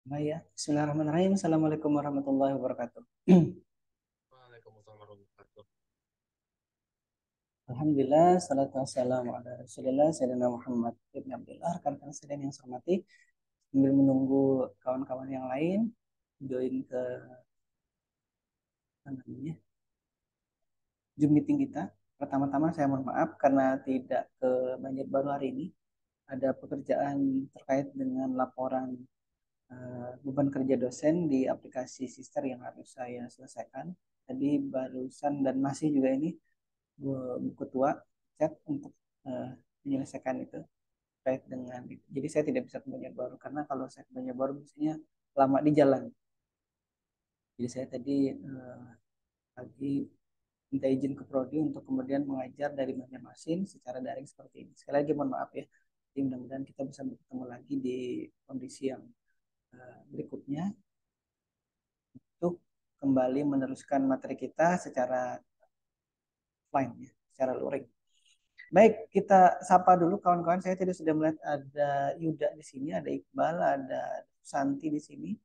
Baik ya. Bismillahirrahmanirrahim. Assalamualaikum warahmatullahi wabarakatuh. Waalaikumsalam warahmatullahi wabarakatuh. Alhamdulillah, salatu wassalamu ala Rasulillah, Sayyidina Muhammad ibn Abdullah. Rekan-rekan sekalian yang saya hormati, sambil menunggu kawan-kawan yang lain join ke apa namanya, Zoom meeting kita. Pertama-tama saya mohon maaf karena tidak ke Banjarbaru hari ini. Ada pekerjaan terkait dengan laporan beban kerja dosen di aplikasi Sister yang harus saya selesaikan. Tadi barusan dan masih juga ini Bu Ketua chat untuk eh, menyelesaikan itu terkait dengan itu. Jadi saya tidak bisa ke Banjarbaru karena kalau saya ke Banjarbaru biasanya lama di jalan. Jadi saya tadi pagi minta izin ke Prodi untuk kemudian mengajar dari Banjarmasin secara daring seperti ini. Sekali lagi mohon maaf ya. Jadi mudah-mudahan kita bisa bertemu lagi di kondisi yang berikutnya untuk kembali meneruskan materi kita secara offline ya, secara luring. Baik, kita sapa dulu kawan-kawan. Saya tadi sudah melihat ada Yuda di sini, ada Iqbal, ada Santi di sini,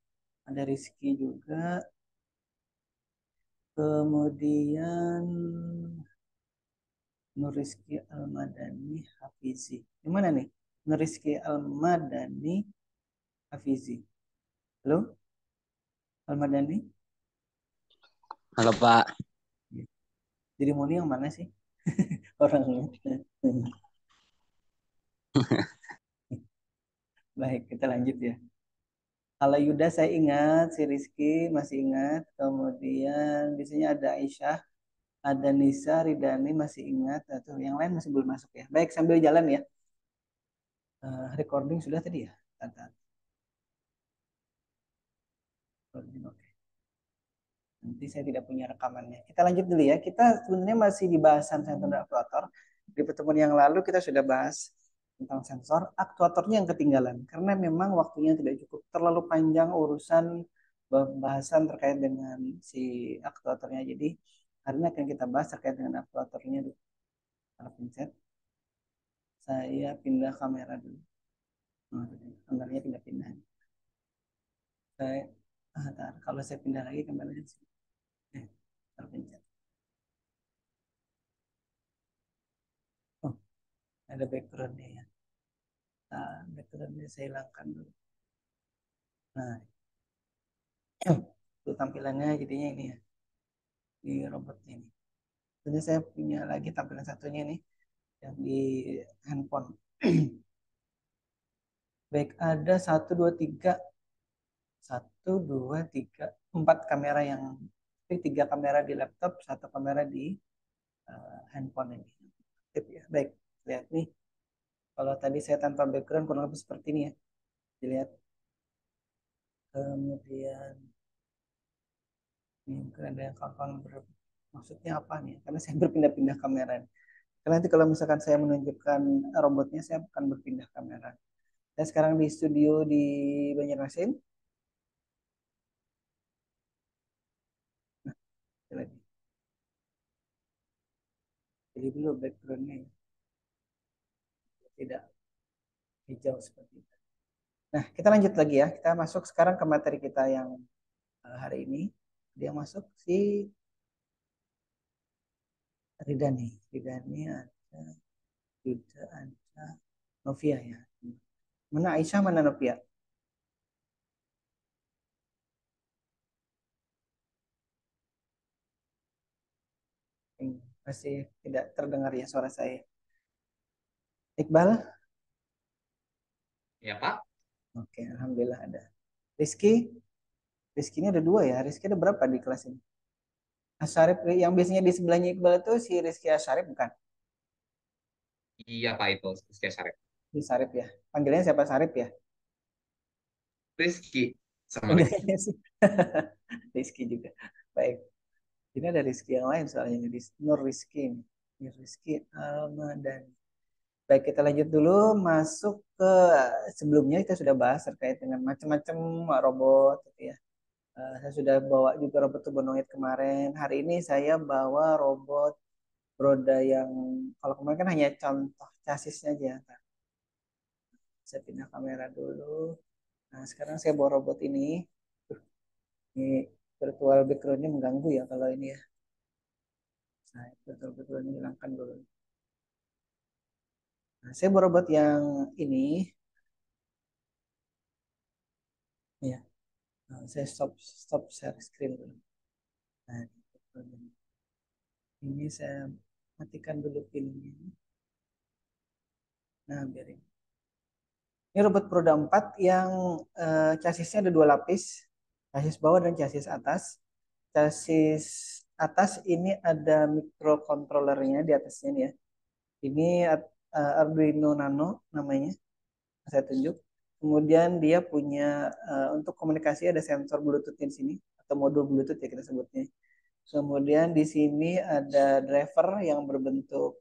ada Rizky juga. Kemudian Nur Rizky Almadani Hafizi. Gimana nih? Nur Rizky Almadani Hafizi. Halo, Almadani? Halo Pak. Jadi Muni yang mana sih orangnya? Baik, kita lanjut ya. Kalau Yuda saya ingat, si Rizky masih ingat. Kemudian di sini ada Aisyah, ada Nisa, Ridani masih ingat. Atau yang lain masih belum masuk ya. Baik, sambil jalan ya. Recording sudah tadi ya? Tata, recording, oke. Nanti saya tidak punya rekamannya. Kita lanjut dulu ya. Kita sebenarnya masih di bahasan sensor dan aktuator. Di pertemuan yang lalu kita sudah bahas tentang sensor. Aktuatornya yang ketinggalan. Karena memang waktunya tidak cukup. Terlalu panjang urusan pembahasan terkait dengan si aktuatornya. Jadi hari ini akan kita bahas terkait dengan aktuatornya dulu. Kalau pencet, saya pindah kamera dulu. Oh, kameranya pindah-pindah. Saya, kalau saya pindah lagi kameranya sini. Terpencet. Oh, ada backgroundnya ya. Nah, backgroundnya saya hilangkan dulu. Nah, itu tampilannya jadinya ini ya, di robotnya ini. Jadi saya punya lagi tampilan satunya nih, yang di handphone. Baik, ada satu, dua, tiga, empat kamera yang, tiga kamera di laptop, satu kamera di handphone ini. Tip ya. Baik, lihat nih. Kalau tadi saya tanpa background kurang lebih seperti ini ya. Dilihat. Kemudian ini mungkin ada yang kawan-kawan maksudnya apa nih? Karena saya berpindah-pindah kamera. Karena nanti kalau misalkan saya menunjukkan robotnya, saya akan berpindah kamera. Saya sekarang di studio di Banjarmasin. Nah, ini lagi. Jadi dulu backgroundnya ya, tidak hijau seperti itu. Nah, kita lanjut lagi ya. Kita masuk sekarang ke materi kita yang hari ini. Dia masuk si Ridani. Ridani ada, Yuda ada, Novia ya. Mana Aisyah, mana Novia? Masih tidak terdengar ya suara saya. Iqbal? Ya Pak. Oke, Alhamdulillah ada. Rizky? Rizky ini ada dua ya. Rizky ada berapa di kelas ini? Asyarif yang biasanya di sebelahnya Iqbal itu si Rizky Asyarif bukan? Iya Pak itu Rizky Syarif. Di Sarif ya. Panggilnya siapa Sarif ya? Rizky sama Rizky. Panggilannya sih. Rizky juga. Baik. Ini ada Rizky yang lain soalnya. Ini Nur Rizky. Nur Rizky Almadani. Baik, kita lanjut dulu. Masuk ke sebelumnya kita sudah bahas terkait dengan macam-macam robot. Gitu ya. Saya sudah bawa juga robot humanoid kemarin. Hari ini saya bawa robot roda yang kalau kemarin kan hanya contoh chassisnya aja. Nah, saya pindah kamera dulu. Nah, sekarang saya bawa robot ini. Ini virtual background-nya mengganggu ya kalau ini ya. Nah, virtual background-nya hilangkan dulu. Nah, saya bawa robot yang ini. Ya, nah, saya stop stop share screen dulu. Nah, ini saya matikan dulu filmnya. Nah, biarin. Ini robot Proda 4 yang chassisnya ada dua lapis, chassis bawah dan chassis atas. Chassis atas ini ada microcontrollernya di atasnya nih ya. Ini Arduino Nano namanya, saya tunjuk. Kemudian dia punya untuk komunikasi ada sensor Bluetooth di sini atau modul Bluetooth ya kita sebutnya. Kemudian di sini ada driver yang berbentuk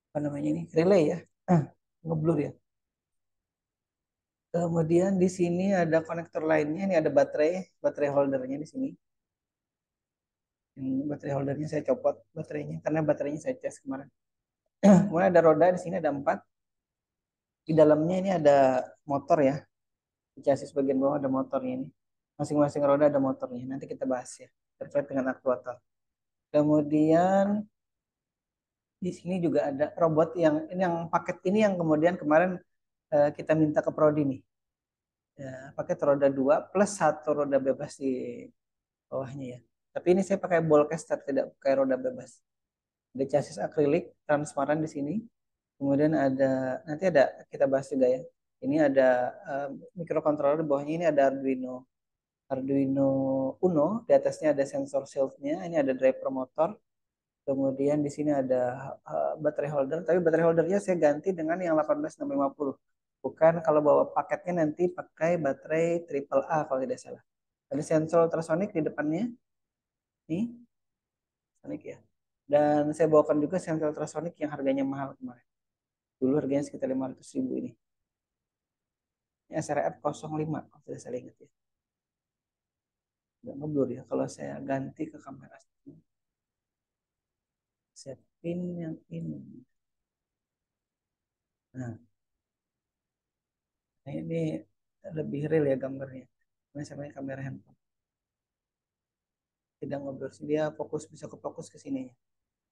apa namanya ini relay ya, ngeblur ya. Kemudian di sini ada konektor lainnya, ini ada baterai, baterai holdernya di sini. Yang baterai holdernya saya copot baterainya karena baterainya saya cas kemarin. Kemudian ada roda di sini ada empat. Di dalamnya ini ada motor ya. Di chassis bagian bawah ada motornya ini. Masing-masing roda ada motornya. Nanti kita bahas ya terkait dengan aktuator. Kemudian di sini juga ada robot yang ini yang paket ini yang kemudian kemarin kita minta ke Prodi nih. Ya, paket roda 2 plus satu roda bebas di bawahnya ya. Tapi ini saya pakai ball caster, tidak pakai roda bebas. Ada chassis akrilik transparan di sini. Kemudian ada nanti ada kita bahas juga ya. Ini ada microcontroller di bawahnya ini ada Arduino Uno, di atasnya ada sensor shield-nya, ini ada driver motor. Kemudian di sini ada baterai holder, tapi baterai holdernya saya ganti dengan yang 18650. Bukan kalau bawa paketnya nanti pakai baterai triple A kalau tidak salah. Ada sensor ultrasonic di depannya, nih, sonic ya. Dan saya bawakan juga sensor ultrasonic yang harganya mahal kemarin. Dulu harganya sekitar 500.000 ini. Ini SRF 05 kalau tidak salah ingat ya. Nggak ngeblur ya. Kalau saya ganti ke kamera, saya pin yang ini. Nah, ini lebih real ya gambarnya. Ini sama kamera handphone. Tidak ngobrol. Dia fokus bisa ke fokus ke sini.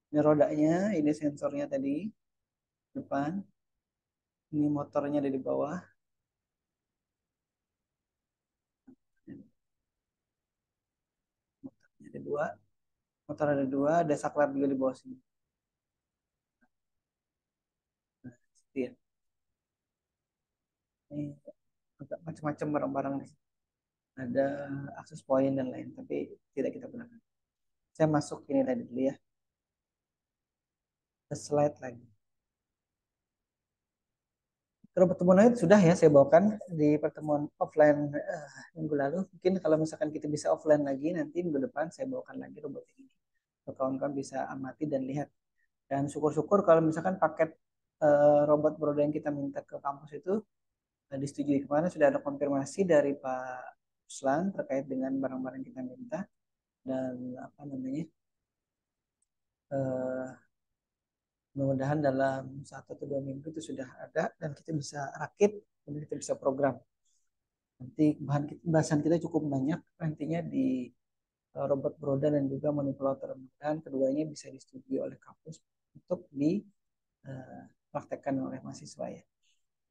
Ini rodanya, ini sensornya tadi depan. Ini motornya ada di bawah. Motornya ada dua. Motor ada dua. Ada saklar juga di bawah sini. Nah, itu ya. Ini agak macam-macam barang-barang di sini. Ada akses point dan lain, tapi tidak kita gunakan. Saya masuk ini tadi dulu ya. Ke slide lagi. Kalau pertemuan itu sudah ya saya bawakan di pertemuan offline minggu lalu. Mungkin kalau misalkan kita bisa offline lagi nanti minggu depan saya bawakan lagi robot ini. Kawan-kawan bisa amati dan lihat. Dan syukur-syukur kalau misalkan paket robot Broda yang kita minta ke kampus itu disetujui. Kemarin sudah ada konfirmasi dari Pak Ruslan terkait dengan barang-barang yang kita minta dan apa namanya eh, mudah-mudahan dalam 1 atau 2 minggu itu sudah ada dan kita bisa rakit dan kita bisa program. Nanti bahasan kita cukup banyak nantinya di robot Broda dan juga manipulator. Dan keduanya bisa disetujui oleh kampus untuk dipraktekkan oleh mahasiswa ya.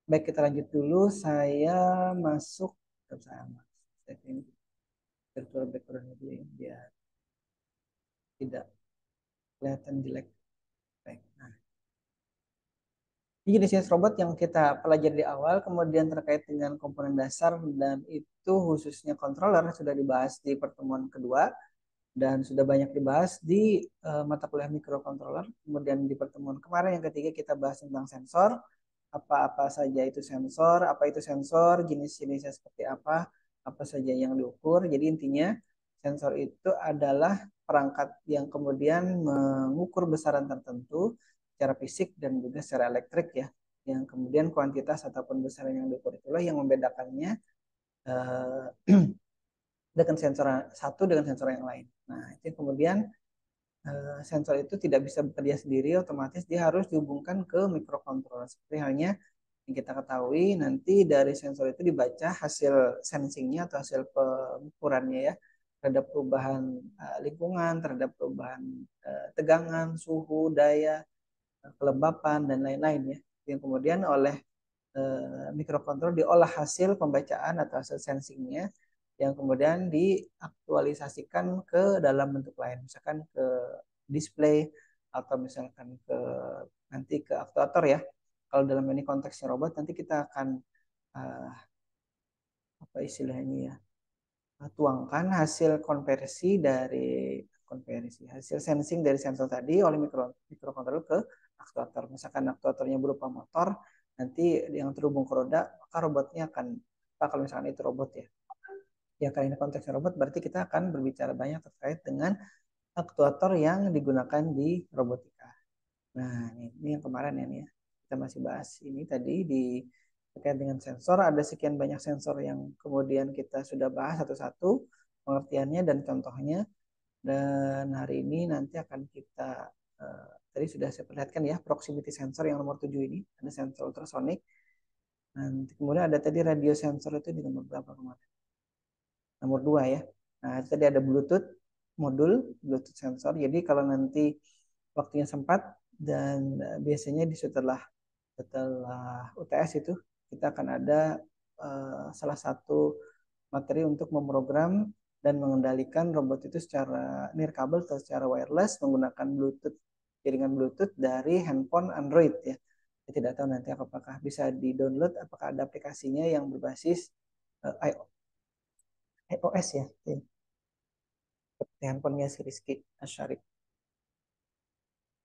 Baik, kita lanjut dulu. Saya masuk ke sama. Saya ini virtual background dulu ya, biar tidak kelihatan jelek. Baik. Nah, ini jenis robot yang kita pelajari di awal, kemudian terkait dengan komponen dasar dan itu khususnya controller sudah dibahas di pertemuan kedua dan sudah banyak dibahas di mata kuliah mikrocontroller. Kemudian di pertemuan kemarin yang ketiga kita bahas tentang sensor, apa-apa saja itu sensor, apa itu sensor, jenis-jenisnya seperti apa saja yang diukur. Jadi intinya sensor itu adalah perangkat yang kemudian mengukur besaran tertentu secara fisik dan juga secara elektrik ya. Yang kemudian kuantitas ataupun besaran yang diukur itulah yang membedakannya eh, dengan sensor satu dengan sensor yang lain. Nah, itu kemudian sensor itu tidak bisa bekerja sendiri, otomatis dia harus dihubungkan ke mikrokontroller. Seperti halnya Yang kita ketahui nanti dari sensor itu dibaca hasil sensingnya atau hasil pengukurannya ya terhadap perubahan lingkungan, terhadap perubahan tegangan, suhu, daya, kelembapan dan lain-lain ya. Yang kemudian oleh mikrokontroller diolah hasil pembacaan atau hasil sensingnya yang kemudian diaktualisasikan ke dalam bentuk lain, misalkan ke display atau misalkan ke nanti ke aktuator ya. Kalau dalam ini konteksnya robot, nanti kita akan uh, apa istilahnya ya, tuangkan hasil konversi hasil sensing dari sensor tadi oleh mikrokontroller ke aktuator. Misalkan aktuatornya berupa motor, nanti yang terhubung ke roda, maka robotnya akan apa kalau misalkan itu robot ya. Ya kali ini konteksnya robot berarti kita akan berbicara banyak terkait dengan aktuator yang digunakan di robotika. Nah, ini yang kemarin ya nih ya. Kita masih bahas ini tadi di terkait dengan sensor. Ada sekian banyak sensor yang kemudian kita sudah bahas satu-satu pengertiannya dan contohnya. Dan hari ini nanti akan kita tadi sudah saya perlihatkan ya proximity sensor yang nomor 7 ini. Ada sensor ultrasonic. Nanti kemudian ada tadi radio sensor itu di nomor berapa kemarin? Nomor 2 ya. Nah, tadi ada Bluetooth modul, Bluetooth sensor. Jadi kalau nanti waktunya sempat dan biasanya di setelah UTS itu kita akan ada salah satu materi untuk memprogram dan mengendalikan robot itu secara nirkabel atau secara wireless menggunakan Bluetooth, jaringan Bluetooth dari handphone Android ya. Saya tidak tahu nanti apakah bisa di-download, apakah ada aplikasinya yang berbasis iOS ya, seperti handphonenya si Rizky Asyari.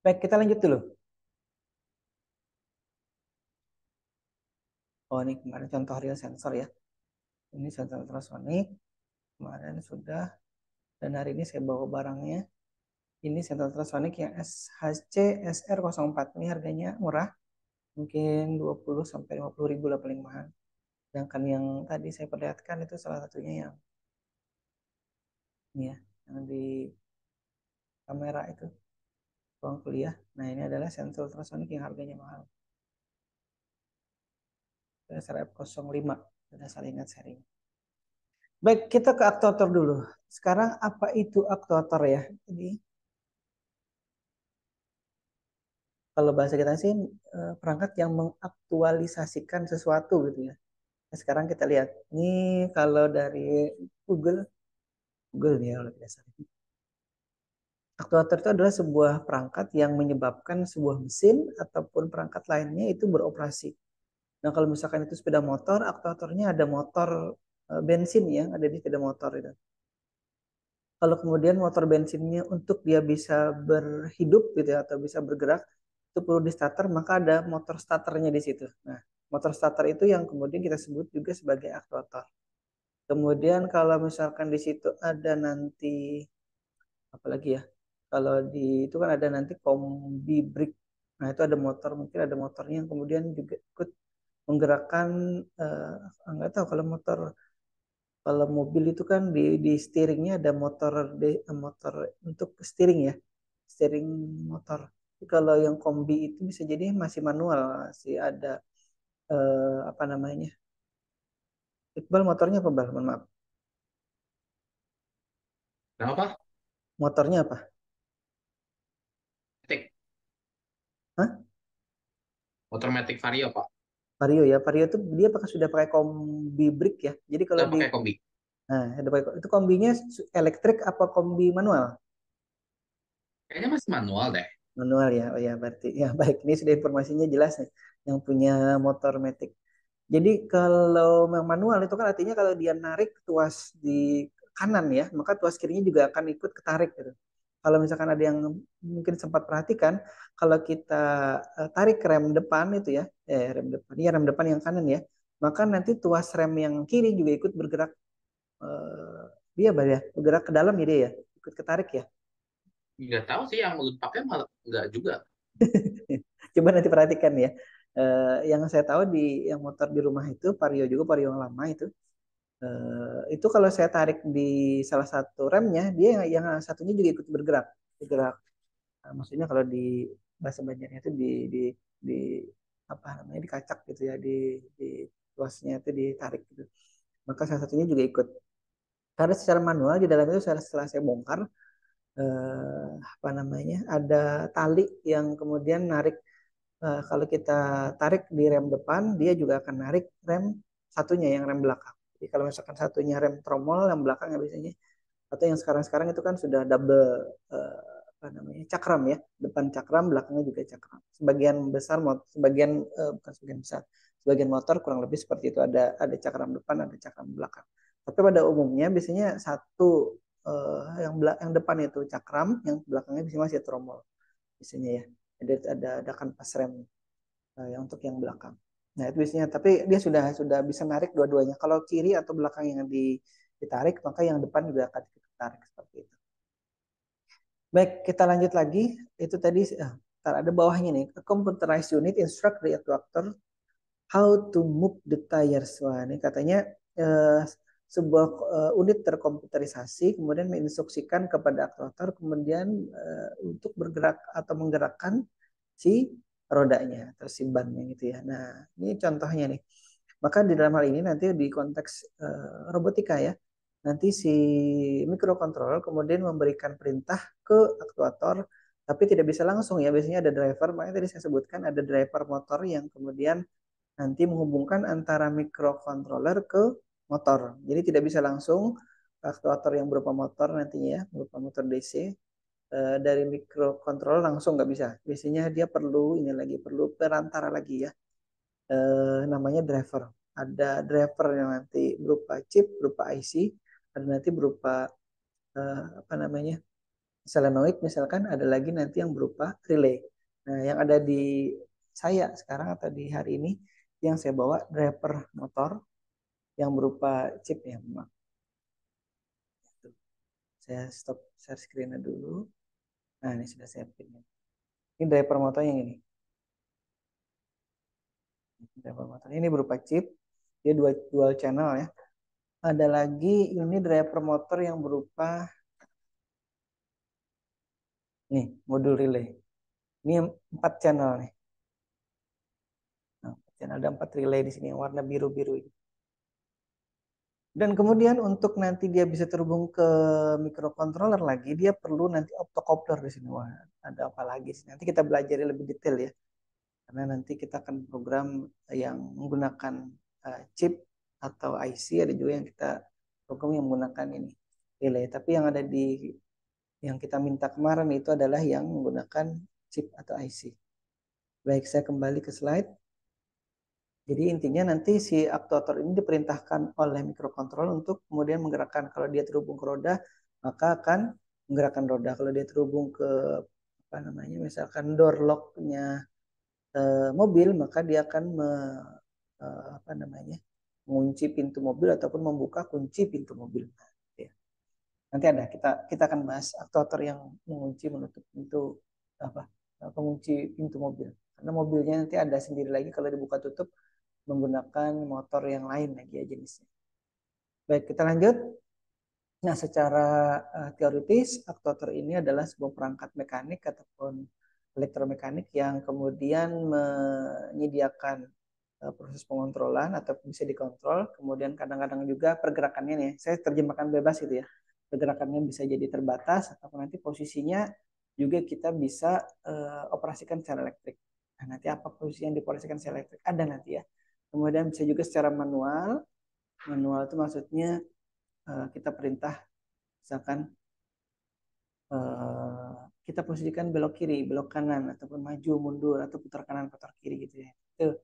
Baik, kita lanjut dulu. Oh, ini kemarin contoh real sensor ya. Ini sensor ultrasonik. Kemarin sudah. Dan hari ini saya bawa barangnya. Ini sensor ultrasonik yang SHC SR04. Ini harganya murah. Mungkin 20 sampai 50 ribu lah paling mahal. Sedangkan yang tadi saya perlihatkan itu salah satunya yang ini ya. Yang di kamera itu. Ruang kuliah. Nah, ini adalah sensor ultrasonik yang harganya mahal. SRF05. Sudah saya ingat serinya. Baik, kita ke aktuator dulu. Sekarang apa itu aktuator ya? Jadi kalau bahasa kita sih perangkat yang mengaktualisasikan sesuatu gitu ya. Nah, sekarang kita lihat. Ini kalau dari Google, Google nih ya kalau tidak salah. Aktuator itu adalah sebuah perangkat yang menyebabkan sebuah mesin ataupun perangkat lainnya itu beroperasi. Nah, kalau misalkan itu sepeda motor, aktuatornya ada motor bensin ya, ada di sepeda motor itu. Kalau kemudian motor bensinnya untuk dia bisa berhidup gitu ya, atau bisa bergerak, itu perlu di starter, maka ada motor starternya di situ. Nah, motor starter itu yang kemudian kita sebut juga sebagai aktuator. Kemudian kalau misalkan di situ ada nanti apalagi ya, kalau di itu kan ada nanti kombi brake. Nah, itu ada motor, mungkin ada motornya yang kemudian juga ikut menggerakkan nggak tahu kalau motor. Kalau mobil itu kan di steeringnya ada motor untuk steering ya, steering motor. Tapi kalau yang kombi itu bisa jadi masih manual, masih ada apa namanya? Iqbal motornya apa Bal? Mohon maaf. Kenapa? Motornya apa? Matic. Hah? Motor Matic Vario, Pak. Vario ya. Vario itu dia apakah sudah pakai kombi brake ya? Jadi kalau Udah di pakai kombi. nah ada pakai itu kombinya elektrik apa kombi manual? Kayaknya masih manual deh. Manual ya. Oh ya berarti ya baik ini sudah informasinya jelas nih yang punya motor Matic. Jadi kalau memang manual itu kan artinya kalau dia narik tuas di kanan ya, maka tuas kirinya juga akan ikut ketarik gitu. Kalau misalkan ada yang mungkin sempat perhatikan, kalau kita tarik rem depan itu ya, rem depan yang kanan ya, maka nanti tuas rem yang kiri juga ikut bergerak, dia ya, bergerak ke dalam ya dia ya, ikut ketarik ya. Nggak tahu sih yang lu pakai malah nggak juga. Coba nanti perhatikan ya. Yang saya tahu di yang motor di rumah itu Vario juga Vario yang lama itu kalau saya tarik di salah satu remnya dia yang satunya juga ikut bergerak. Maksudnya kalau di bahasa Banjarnya itu di apa namanya dikacak gitu ya di tuasnya itu ditarik gitu. Maka salah satunya juga ikut. Karena secara manual di dalam itu setelah saya bongkar apa namanya ada tali yang kemudian narik. Kalau kita tarik di rem depan, dia juga akan narik rem satunya yang rem belakang. Jadi kalau misalkan satunya rem tromol, yang belakang biasanya atau yang sekarang-sekarang itu kan sudah double apa namanya cakram ya, depan cakram, belakangnya juga cakram. Sebagian besar, sebagian bukan sebagian besar, sebagian motor kurang lebih seperti itu ada cakram depan, ada cakram belakang. Tapi pada umumnya biasanya satu yang depan itu cakram, yang belakangnya biasanya masih tromol biasanya ya. Jadi ada kanvas rem yang untuk yang belakang. Nah itu biasanya, tapi dia sudah bisa narik dua-duanya. Kalau kiri atau belakang yang ditarik, maka yang depan juga akan ditarik seperti itu. Baik, kita lanjut lagi. Itu tadi ada bawahnya nih. A computerized unit instruct the actuator how to move the tires. Wah, ini katanya sebuah unit terkomputerisasi kemudian menginstruksikan kepada aktuator kemudian untuk bergerak atau menggerakkan si rodanya atau si bannya gitu ya. Nah, ini contohnya nih. Maka di dalam hal ini nanti di konteks robotika ya, nanti si microcontroller kemudian memberikan perintah ke aktuator, tapi tidak bisa langsung ya. Biasanya ada driver, makanya tadi saya sebutkan ada driver motor yang kemudian nanti menghubungkan antara microcontroller ke motor. Jadi tidak bisa langsung aktuator yang berupa motor nantinya ya, berupa motor DC dari microcontroller langsung nggak bisa. Biasanya dia perlu perantara lagi ya, namanya driver. Ada driver yang nanti berupa chip, berupa IC, ada nanti berupa apa namanya solenoid misalkan, ada lagi nanti yang berupa relay. Nah, yang ada di saya sekarang atau di hari ini yang saya bawa driver motor yang berupa chip ya. Saya stop share screen dulu. Nah, ini sudah saya pin. Ini driver motor yang ini. Driver motor ini berupa chip, dia dual channel ya. Ada lagi ini driver motor yang berupa nih modul relay. Ini 4 channel nih. Nah, channel ada 4 relay di sini yang warna biru-biru ini. Dan kemudian untuk nanti dia bisa terhubung ke microcontroller lagi, dia perlu nanti optocoupler di sini. Wah, ada apa lagi sih? Nanti kita belajar lebih detail ya. Karena nanti kita akan program yang menggunakan chip atau IC, ada juga yang kita program yang menggunakan ini relay. Tapi yang ada di yang kita minta kemarin itu adalah yang menggunakan chip atau IC. Baik, saya kembali ke slide. Jadi intinya nanti si aktuator ini diperintahkan oleh mikrokontroller untuk kemudian menggerakkan. Kalau dia terhubung ke roda, maka akan menggerakkan roda. Kalau dia terhubung ke apa namanya, misalkan door lock-nya mobil, maka dia akan apa namanya, mengunci pintu mobil ataupun membuka kunci pintu mobil. Ya. Nanti ada kita akan bahas aktuator yang mengunci menutup pintu apa pengunci pintu mobil. Karena mobilnya nanti ada sendiri lagi kalau dibuka tutup menggunakan motor yang lain lagi ya jenisnya. Baik, kita lanjut. Nah, secara teoritis, aktuator ini adalah sebuah perangkat mekanik ataupun elektromekanik yang kemudian menyediakan proses pengontrolan atau bisa dikontrol. Kemudian kadang-kadang juga pergerakannya nih, saya terjemahkan bebas itu ya. Pergerakannya bisa jadi terbatas atau nanti posisinya juga kita bisa operasikan secara elektrik. Nah, nanti apa posisi yang dioperasikan secara elektrik? Ada nanti ya. Kemudian bisa juga secara manual. Manual itu maksudnya kita perintah misalkan kita posisikan belok kiri, belok kanan, ataupun maju, mundur, atau putar kanan, putar kiri gitu ya. Itu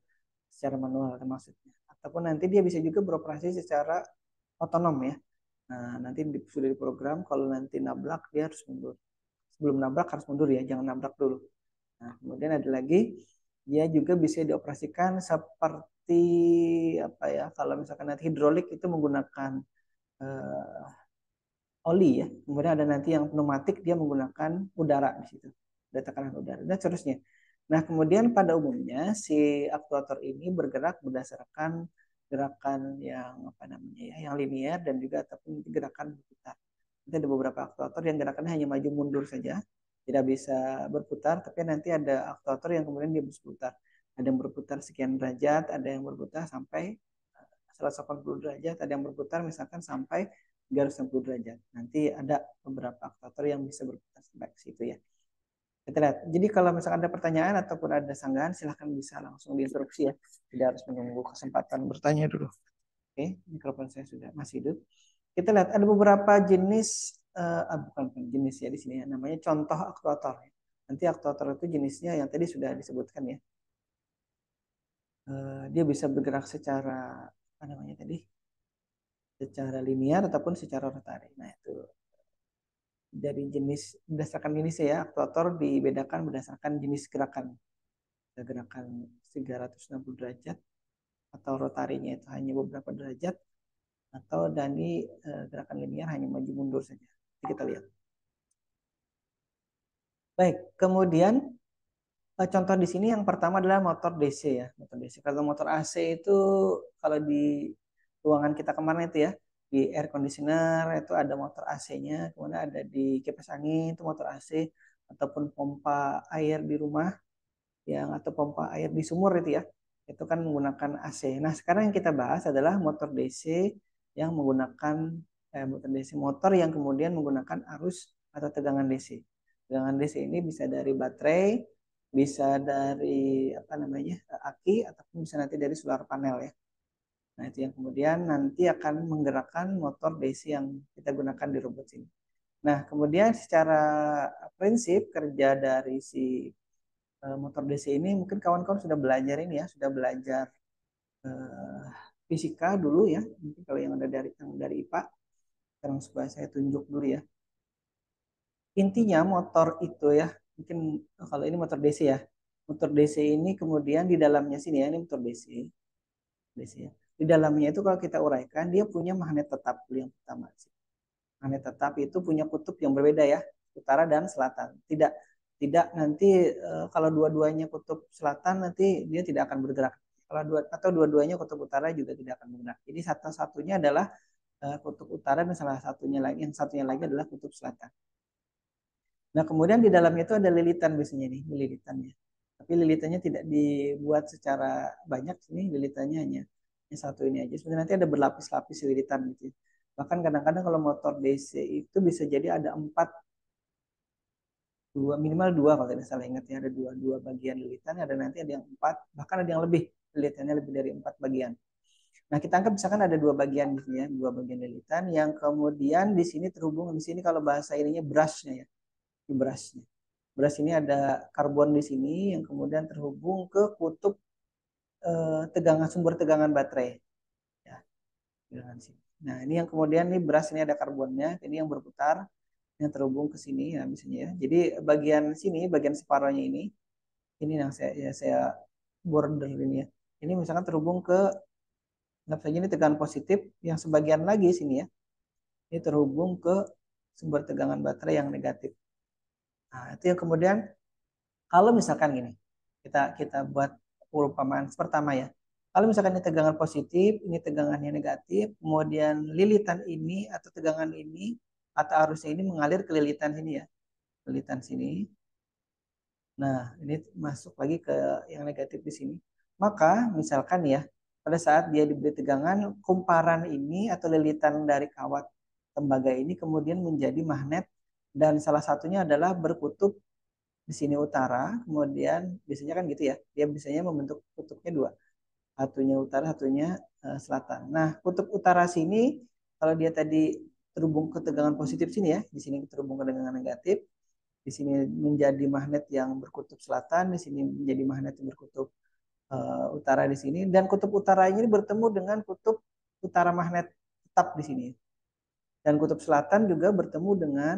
secara manual maksudnya. Ataupun nanti dia bisa juga beroperasi secara otonom ya. Nah, nanti sudah diprogram kalau nanti nabrak dia harus mundur. Sebelum nabrak harus mundur ya, jangan nabrak dulu. Nah, kemudian ada lagi dia juga bisa dioperasikan seperti apa ya? Kalau misalkan nanti hidrolik itu menggunakan oli ya. Kemudian ada nanti yang pneumatik dia menggunakan udara di situ. Ada tekanan udara dan seterusnya. Nah, kemudian pada umumnya si aktuator ini bergerak berdasarkan gerakan yang apa namanya ya, yang linear dan juga ataupun gerakan berputar. Nanti ada beberapa aktuator yang gerakannya hanya maju mundur saja, tidak bisa berputar, tapi nanti ada aktuator yang kemudian dia bisa berputar. ada yang berputar sekian derajat, ada yang berputar sampai 180 derajat, ada yang berputar misalkan sampai 360 derajat. Nanti ada beberapa aktuator yang bisa berputar sampai ke situ ya. Kita lihat. Jadi kalau misalkan ada pertanyaan ataupun ada sanggahan, silahkan bisa langsung diinterupsi ya. Tidak harus menunggu kesempatan bertanya dulu. Oke, mikrofon saya sudah masih hidup. Kita lihat ada beberapa jenis, bukan jenis ya di sini ya, namanya contoh aktuator. Nanti aktuator itu jenisnya yang tadi sudah disebutkan ya. Dia bisa bergerak secara apa namanya tadi, secara linear ataupun secara rotari. Nah itu dari jenis berdasarkan jenis ya, aktuator dibedakan berdasarkan jenis gerakan. Ada gerakan 360 derajat atau rotarinya itu hanya beberapa derajat, atau dari gerakan linear hanya maju mundur saja. Jadi kita lihat. Baik, kemudian contoh di sini yang pertama adalah motor DC ya, motor DC. Kalau motor AC itu kalau di ruangan kita kemarin itu ya, di air conditioner itu ada motor AC-nya, kemudian ada di kipas angin itu motor AC, ataupun pompa air di rumah yang atau pompa air di sumur itu ya, itu kan menggunakan AC. Nah sekarang yang kita bahas adalah motor DC yang menggunakan motor DC, motor yang kemudian menggunakan arus atau tegangan DC. Tegangan DC ini bisa dari baterai, bisa dari apa namanya aki, ataupun bisa nanti dari solar panel ya. Nah itu yang kemudian nanti akan menggerakkan motor DC yang kita gunakan di robot ini. Nah kemudian secara prinsip kerja dari si motor DC ini mungkin kawan-kawan sudah belajar ini ya, sudah belajar uh, fisika dulu ya. Mungkin kalau yang dari IPA, sekarang supaya saya tunjuk dulu ya. Intinya motor itu ya, mungkin kalau ini motor DC ya. Motor DC ini kemudian di dalamnya sini ya, ini motor DC, DC ya. Di dalamnya itu kalau kita uraikan dia punya magnet tetap yang pertama. Magnet tetap itu punya kutub yang berbeda ya, utara dan selatan. Tidak tidak nanti kalau dua-duanya kutub selatan nanti dia tidak akan bergerak. Kalau atau dua-duanya kutub utara juga tidak akan bergerak. Jadi satu-satunya adalah kutub utara dan salah satunya lagi yang satunya lagi adalah kutub selatan. Nah, kemudian di dalamnya itu ada lilitan biasanya nih, lilitannya. Tapi lilitannya tidak dibuat secara banyak sini, lilitannya hanya satu ini aja. Sebenarnya nanti ada berlapis-lapis lilitan gitu ya. Bahkan kadang-kadang kalau motor DC itu bisa jadi ada empat, dua minimal dua kalau tidak salah ingat ya, ada dua bagian lilitan, ada nanti ada yang empat, bahkan ada yang lebih lilitannya lebih dari empat bagian. Nah kita anggap misalkan ada dua bagian di sini ya, dua bagian lilitan yang kemudian di sini terhubung di sini kalau bahasa ininya brushnya ya, di brushnya. Brush ini ada karbon di sini yang kemudian terhubung ke kutub tegangan sumber tegangan baterai. Ya, nah ini yang kemudian nih brush ini ada karbonnya, ini yang berputar yang terhubung ke sini ya misalnya ya. Jadi bagian sini, bagian separohnya ini yang saya border ini ya. Ini misalkan terhubung ke, anggap saja ini tegangan positif, yang sebagian lagi sini ya. Ini terhubung ke sumber tegangan baterai yang negatif. Nah, itu yang kemudian kalau misalkan gini, kita kita buat perumpamaan pertama ya. Kalau misalkan ini tegangan positif, ini tegangannya negatif, kemudian lilitan ini atau tegangan ini atau arusnya ini mengalir ke lilitan sini ya, lilitan sini. Nah, ini masuk lagi ke yang negatif di sini. Maka misalkan ya, pada saat dia diberi tegangan, kumparan ini atau lilitan dari kawat tembaga ini kemudian menjadi magnet dan salah satunya adalah berkutub di sini utara, kemudian biasanya kan gitu ya, dia biasanya membentuk kutubnya dua, satunya utara, satunya selatan. Nah, kutub utara sini kalau dia tadi terhubung ke tegangan positif sini ya, di sini terhubung ke tegangan negatif, di sini menjadi magnet yang berkutub selatan, di sini menjadi magnet yang berkutub utara di sini, dan kutub utara ini bertemu dengan kutub utara magnet tetap di sini, dan kutub selatan juga bertemu dengan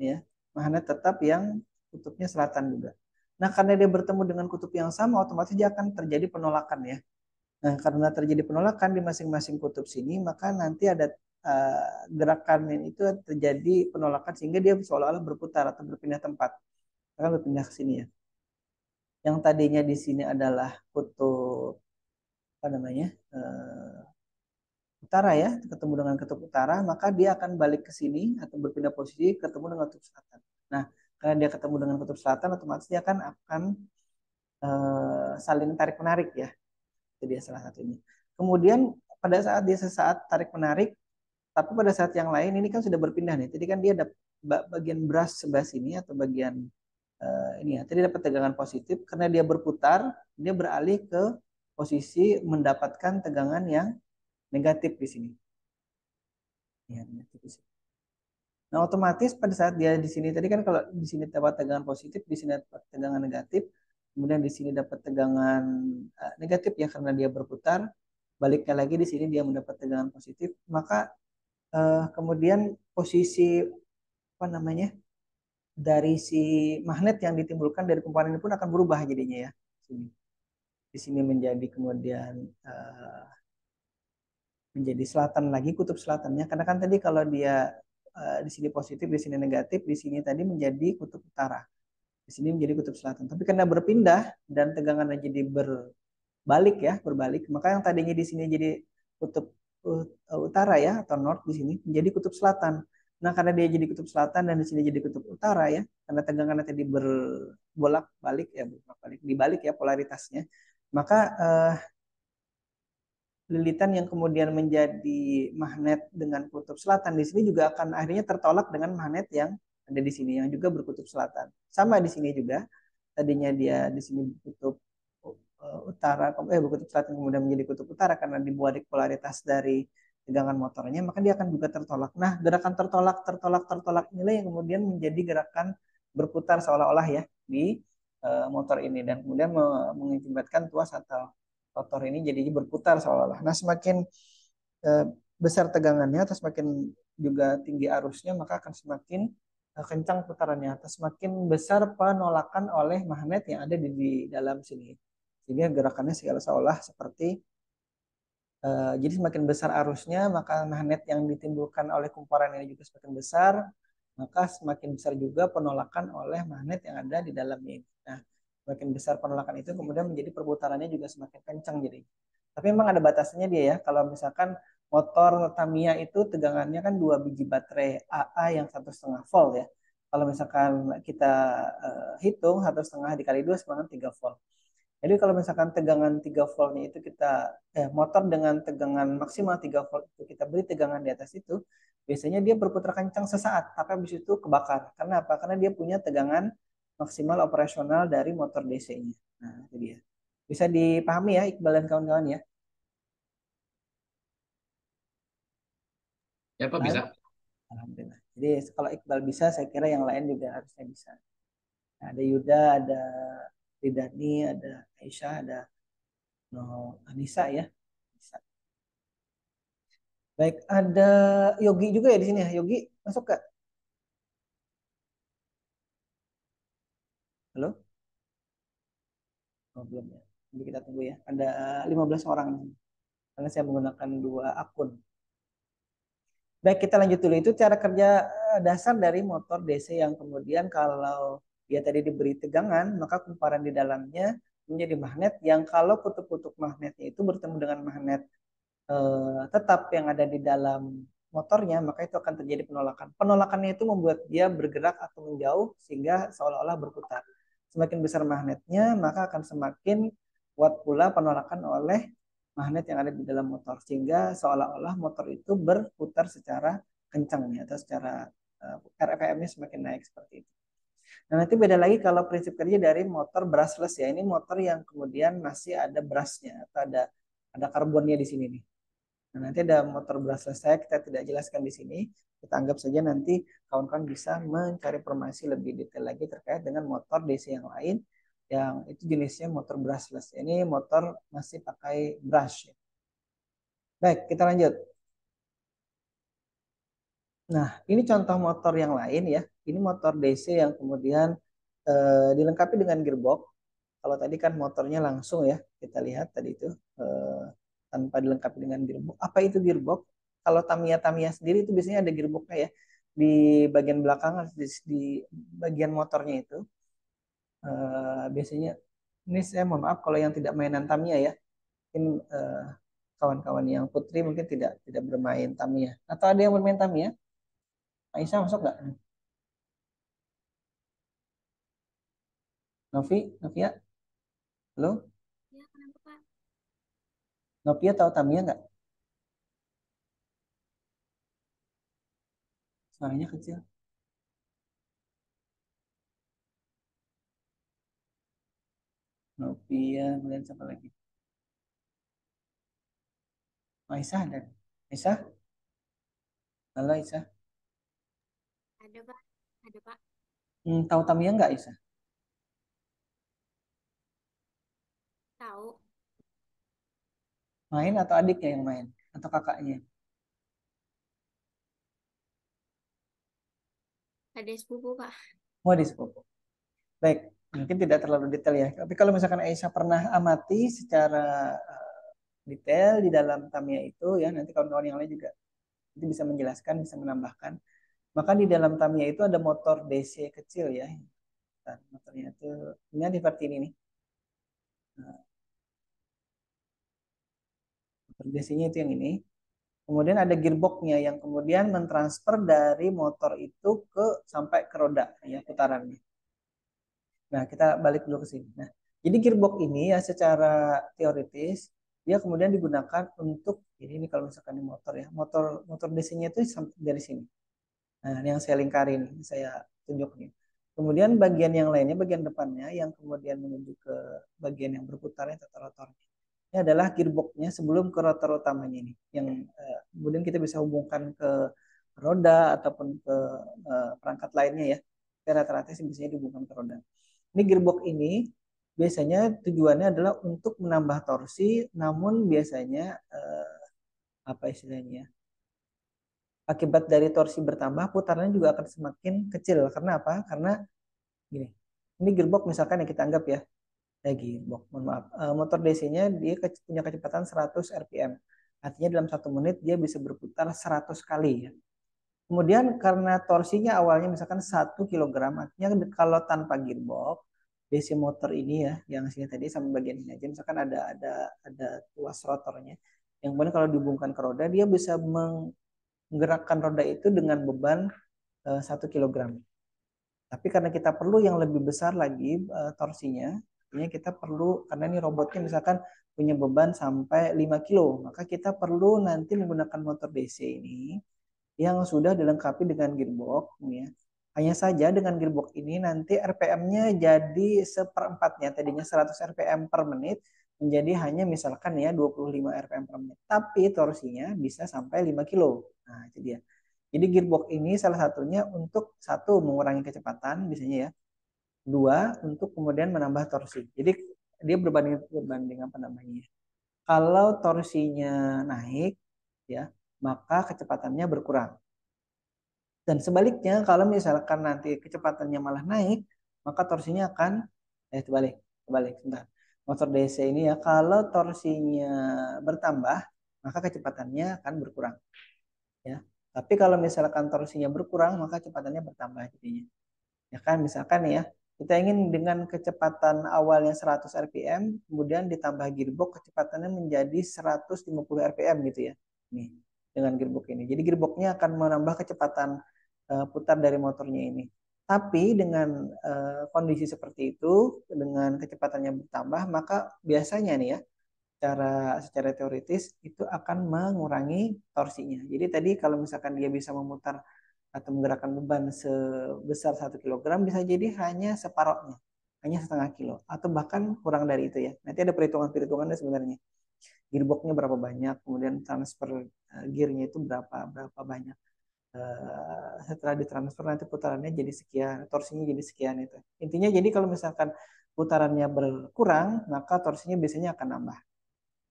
ya magnet tetap yang kutubnya selatan juga. Nah, karena dia bertemu dengan kutub yang sama, otomatis dia akan terjadi penolakan ya. Nah, karena terjadi penolakan di masing-masing kutub sini, maka nanti ada gerakan itu terjadi penolakan sehingga dia seolah-olah berputar atau berpindah tempat. Akan berpindah ke sini ya. Yang tadinya di sini adalah kutub apa namanya utara ya, ketemu dengan kutub utara, maka dia akan balik ke sini atau berpindah posisi ketemu dengan kutub selatan. Nah, karena dia ketemu dengan kutub selatan, otomatis dia akan saling tarik menarik ya, itu dia salah satunya. Kemudian pada saat dia sesaat tarik menarik, tapi pada saat yang lain ini kan sudah berpindah nih. Tadi kan dia ada bagian brush sebelah sini atau bagian ini ya. Tadi dapat tegangan positif karena dia berputar, dia beralih ke posisi mendapatkan tegangan yang negatif di sini. Ya, negatif di sini. Nah, otomatis pada saat dia di sini tadi kan kalau di sini dapat tegangan positif, di sini dapat tegangan negatif, kemudian di sini dapat tegangan negatif ya karena dia berputar, baliknya lagi di sini dia mendapat tegangan positif, maka kemudian posisi apa namanya dari si magnet yang ditimbulkan dari kumparan ini pun akan berubah jadinya ya. Sini. Di sini menjadi kemudian menjadi selatan lagi kutub selatannya karena kan tadi kalau dia di sini positif, di sini negatif, di sini tadi menjadi kutub utara. Di sini menjadi kutub selatan. Tapi karena berpindah dan tegangannya jadi berbalik ya, berbalik, maka yang tadinya di sini jadi kutub utara ya atau north di sini menjadi kutub selatan. Nah, karena dia jadi kutub selatan dan di sini jadi kutub utara ya, karena tegangannya tadi berbolak-balik ya, bolak-balik dibalik ya polaritasnya, maka lilitan yang kemudian menjadi magnet dengan kutub selatan di sini juga akan akhirnya tertolak dengan magnet yang ada di sini yang juga berkutub selatan. Sama di sini juga, tadinya dia di sini kutub utara, berkutub selatan kemudian menjadi kutub utara karena dibalik polaritas dari tegangan motornya, maka dia akan juga tertolak. Nah, gerakan tertolak, tertolak, tertolak inilah yang kemudian menjadi gerakan berputar seolah-olah ya di motor ini dan kemudian mengakibatkan tuas atau rotor ini jadinya berputar seolah-olah. Nah, semakin eh, besar tegangannya atau semakin juga tinggi arusnya, maka akan semakin kencang putarannya atau semakin besar penolakan oleh magnet yang ada di dalam sini. Sehingga gerakannya seolah-olah seperti jadi semakin besar arusnya, maka magnet yang ditimbulkan oleh kumparan ini juga semakin besar, maka semakin besar juga penolakan oleh magnet yang ada di dalamnya ini. Nah, semakin besar penolakan itu kemudian menjadi perputarannya juga semakin kencang jadi. Tapi memang ada batasnya dia ya. Kalau misalkan motor Tamiya itu tegangannya kan 2 biji baterai AA yang 1,5 volt ya. Kalau misalkan kita hitung 1,5 dikali 2 sama dengan 3 volt. Jadi kalau misalkan tegangan 3 voltnya itu kita motor dengan tegangan maksimal 3 volt itu kita beri tegangan di atas itu, biasanya dia berputar kencang sesaat, tapi habis itu kebakar. Karena apa? Karena dia punya tegangan maksimal operasional dari motor DC-nya. Nah, itu dia. Bisa dipahami ya Iqbal dan kawan-kawan ya. Ya, Pak, Iqbal, bisa. alhamdulillah. Jadi kalau Iqbal bisa, saya kira yang lain juga harusnya bisa. Nah, ada Yuda, ada Ridani, ada Aisyah, ada Anissa ya. Bisa. Baik, ada Yogi juga ya di sini ya. Yogi, masuk ke? Halo? Oh, belum ya. Jadi kita tunggu ya. Ada 15 orang di sini. Karena saya menggunakan 2 akun. Baik, kita lanjut dulu. Itu cara kerja dasar dari motor DC yang kemudian kalau dia tadi diberi tegangan, maka kumparan di dalamnya menjadi magnet yang kalau kutub-kutub magnetnya itu bertemu dengan magnet tetap yang ada di dalam motornya, maka itu akan terjadi penolakan. Penolakannya itu membuat dia bergerak atau menjauh sehingga seolah-olah berputar. Semakin besar magnetnya, maka akan semakin kuat pula penolakan oleh magnet yang ada di dalam motor sehingga seolah-olah motor itu berputar secara kencang ya, atau secara RPM-nya semakin naik seperti itu. Nah, nanti beda lagi kalau prinsip kerja dari motor brushless ya. Ini motor yang kemudian masih ada brushnya atau ada karbonnya di sini nih. Nah, nanti ada motor brushless saya kita tidak jelaskan di sini. Kita anggap saja nanti kawan-kawan bisa mencari informasi lebih detail lagi terkait dengan motor DC yang lain yang itu jenisnya motor brushless. Ini motor masih pakai brush. Ya. Baik, kita lanjut. Nah, ini contoh motor yang lain ya. Ini motor DC yang kemudian dilengkapi dengan gearbox. Kalau tadi kan motornya langsung ya, kita lihat tadi itu eh, tanpa dilengkapi dengan gearbox. Apa itu gearbox? Kalau Tamiya sendiri itu biasanya ada gearboxnya ya di bagian belakang di bagian motornya itu. Biasanya ini saya mohon maaf kalau yang tidak mainan Tamiya ya, mungkin kawan-kawan yang putri mungkin tidak bermain Tamiya. Atau ada yang bermain Tamiya? Aisyah masuk nggak? Novi, Novia? Halo, Ya, kenapa Pak? Novia tahu Tamiya nggak? Suaranya kecil. Novia, kemudian siapa lagi? Aisyah ada. Aisyah, halo Aisyah. Ada Pak? Ada Pak? Tahu Tamiya nggak Aisyah? Tahu? Main atau adiknya yang main? Atau kakaknya? Ada sepupu Pak? Oh, di sepupu. Baik, mungkin tidak terlalu detail ya. Tapi kalau misalkan Aisyah pernah amati secara detail di dalam Tamiya itu ya, nanti kawan-kawan yang lain juga itu bisa menjelaskan, bisa menambahkan. Maka di dalam Tamiya itu ada motor DC kecil ya. Nah, motornya itu ini seperti ini nih. Nah, motor DC-nya itu yang ini. Kemudian ada gearboxnya yang kemudian mentransfer dari motor itu ke sampai ke roda ya putarannya. Nah, kita balik dulu ke sini. Nah, jadi gearbox ini ya secara teoritis dia kemudian digunakan untuk ini kalau misalkan di motor ya, motor motor DC-nya itu dari sini. Nah, ini yang saya lingkari nih, saya tunjuk nih. Kemudian bagian yang lainnya, bagian depannya yang kemudian menuju ke bagian yang berputarnya atau rotor. Ini adalah gearboxnya sebelum ke rotor utamanya ini, yang kemudian kita bisa hubungkan ke roda ataupun ke perangkat lainnya ya. Tapi rata-rata sih biasanya dihubungkan ke roda. Ini gearbox ini biasanya tujuannya adalah untuk menambah torsi, namun biasanya apa istilahnya? Akibat dari torsi bertambah, putarannya juga akan semakin kecil. Karena apa? Karena gini, ini gearbox misalkan yang kita anggap ya, gearbox, mohon maaf. Motor DC-nya dia punya kecepatan 100 RPM. Artinya dalam 1 menit dia bisa berputar 100 kali ya. Kemudian karena torsinya awalnya misalkan 1 kilogram, artinya kalau tanpa gearbox, DC motor ini ya, yang sini tadi sama bagian ini aja, misalkan ada tuas rotornya, yang kemudian kalau dihubungkan ke roda, dia bisa menggerakkan roda itu dengan beban 1 kilogram. Tapi karena kita perlu yang lebih besar lagi torsinya, artinya kita perlu, karena ini robotnya misalkan punya beban sampai 5 kilo, maka kita perlu nanti menggunakan motor DC ini yang sudah dilengkapi dengan gearbox ya. Hanya saja dengan gearbox ini nanti RPM-nya jadi seperempatnya, tadinya 100 RPM per menit menjadi hanya misalkan ya 25 RPM per menit. Tapi torsinya bisa sampai 5 kilo. Nah, itu dia. Jadi gearbox ini salah satunya untuk satu mengurangi kecepatan biasanya ya. Dua untuk kemudian menambah torsi. Jadi dia berbanding apa namanya? Kalau torsinya naik ya, maka kecepatannya berkurang. Dan sebaliknya, kalau misalkan nanti kecepatannya malah naik, maka torsinya akan terbalik, terbalik. Sebentar. Motor DC ini ya, kalau torsinya bertambah, maka kecepatannya akan berkurang. Ya. Tapi kalau misalkan torsinya berkurang, maka kecepatannya bertambah jadinya. Ya kan, misalkan ya, kita ingin dengan kecepatan awalnya 100 RPM, kemudian ditambah gearbox, kecepatannya menjadi 150 RPM gitu ya. Nih, dengan gearbox ini. Jadi gearboxnya akan menambah kecepatan putar dari motornya ini. Tapi dengan kondisi seperti itu, dengan kecepatannya bertambah, maka biasanya nih ya, secara teoritis itu akan mengurangi torsinya. Jadi tadi kalau misalkan dia bisa memutar atau menggerakkan beban sebesar 1 kilogram bisa jadi hanya separohnya, hanya setengah kilo atau bahkan kurang dari itu ya. Nanti ada perhitungan-perhitungannya sebenarnya. Gearboxnya berapa banyak, kemudian transfer gearnya itu berapa berapa banyak. Setelah ditransfer nanti putarannya jadi sekian, torsinya jadi sekian itu. Intinya jadi kalau misalkan putarannya berkurang, maka torsinya biasanya akan nambah.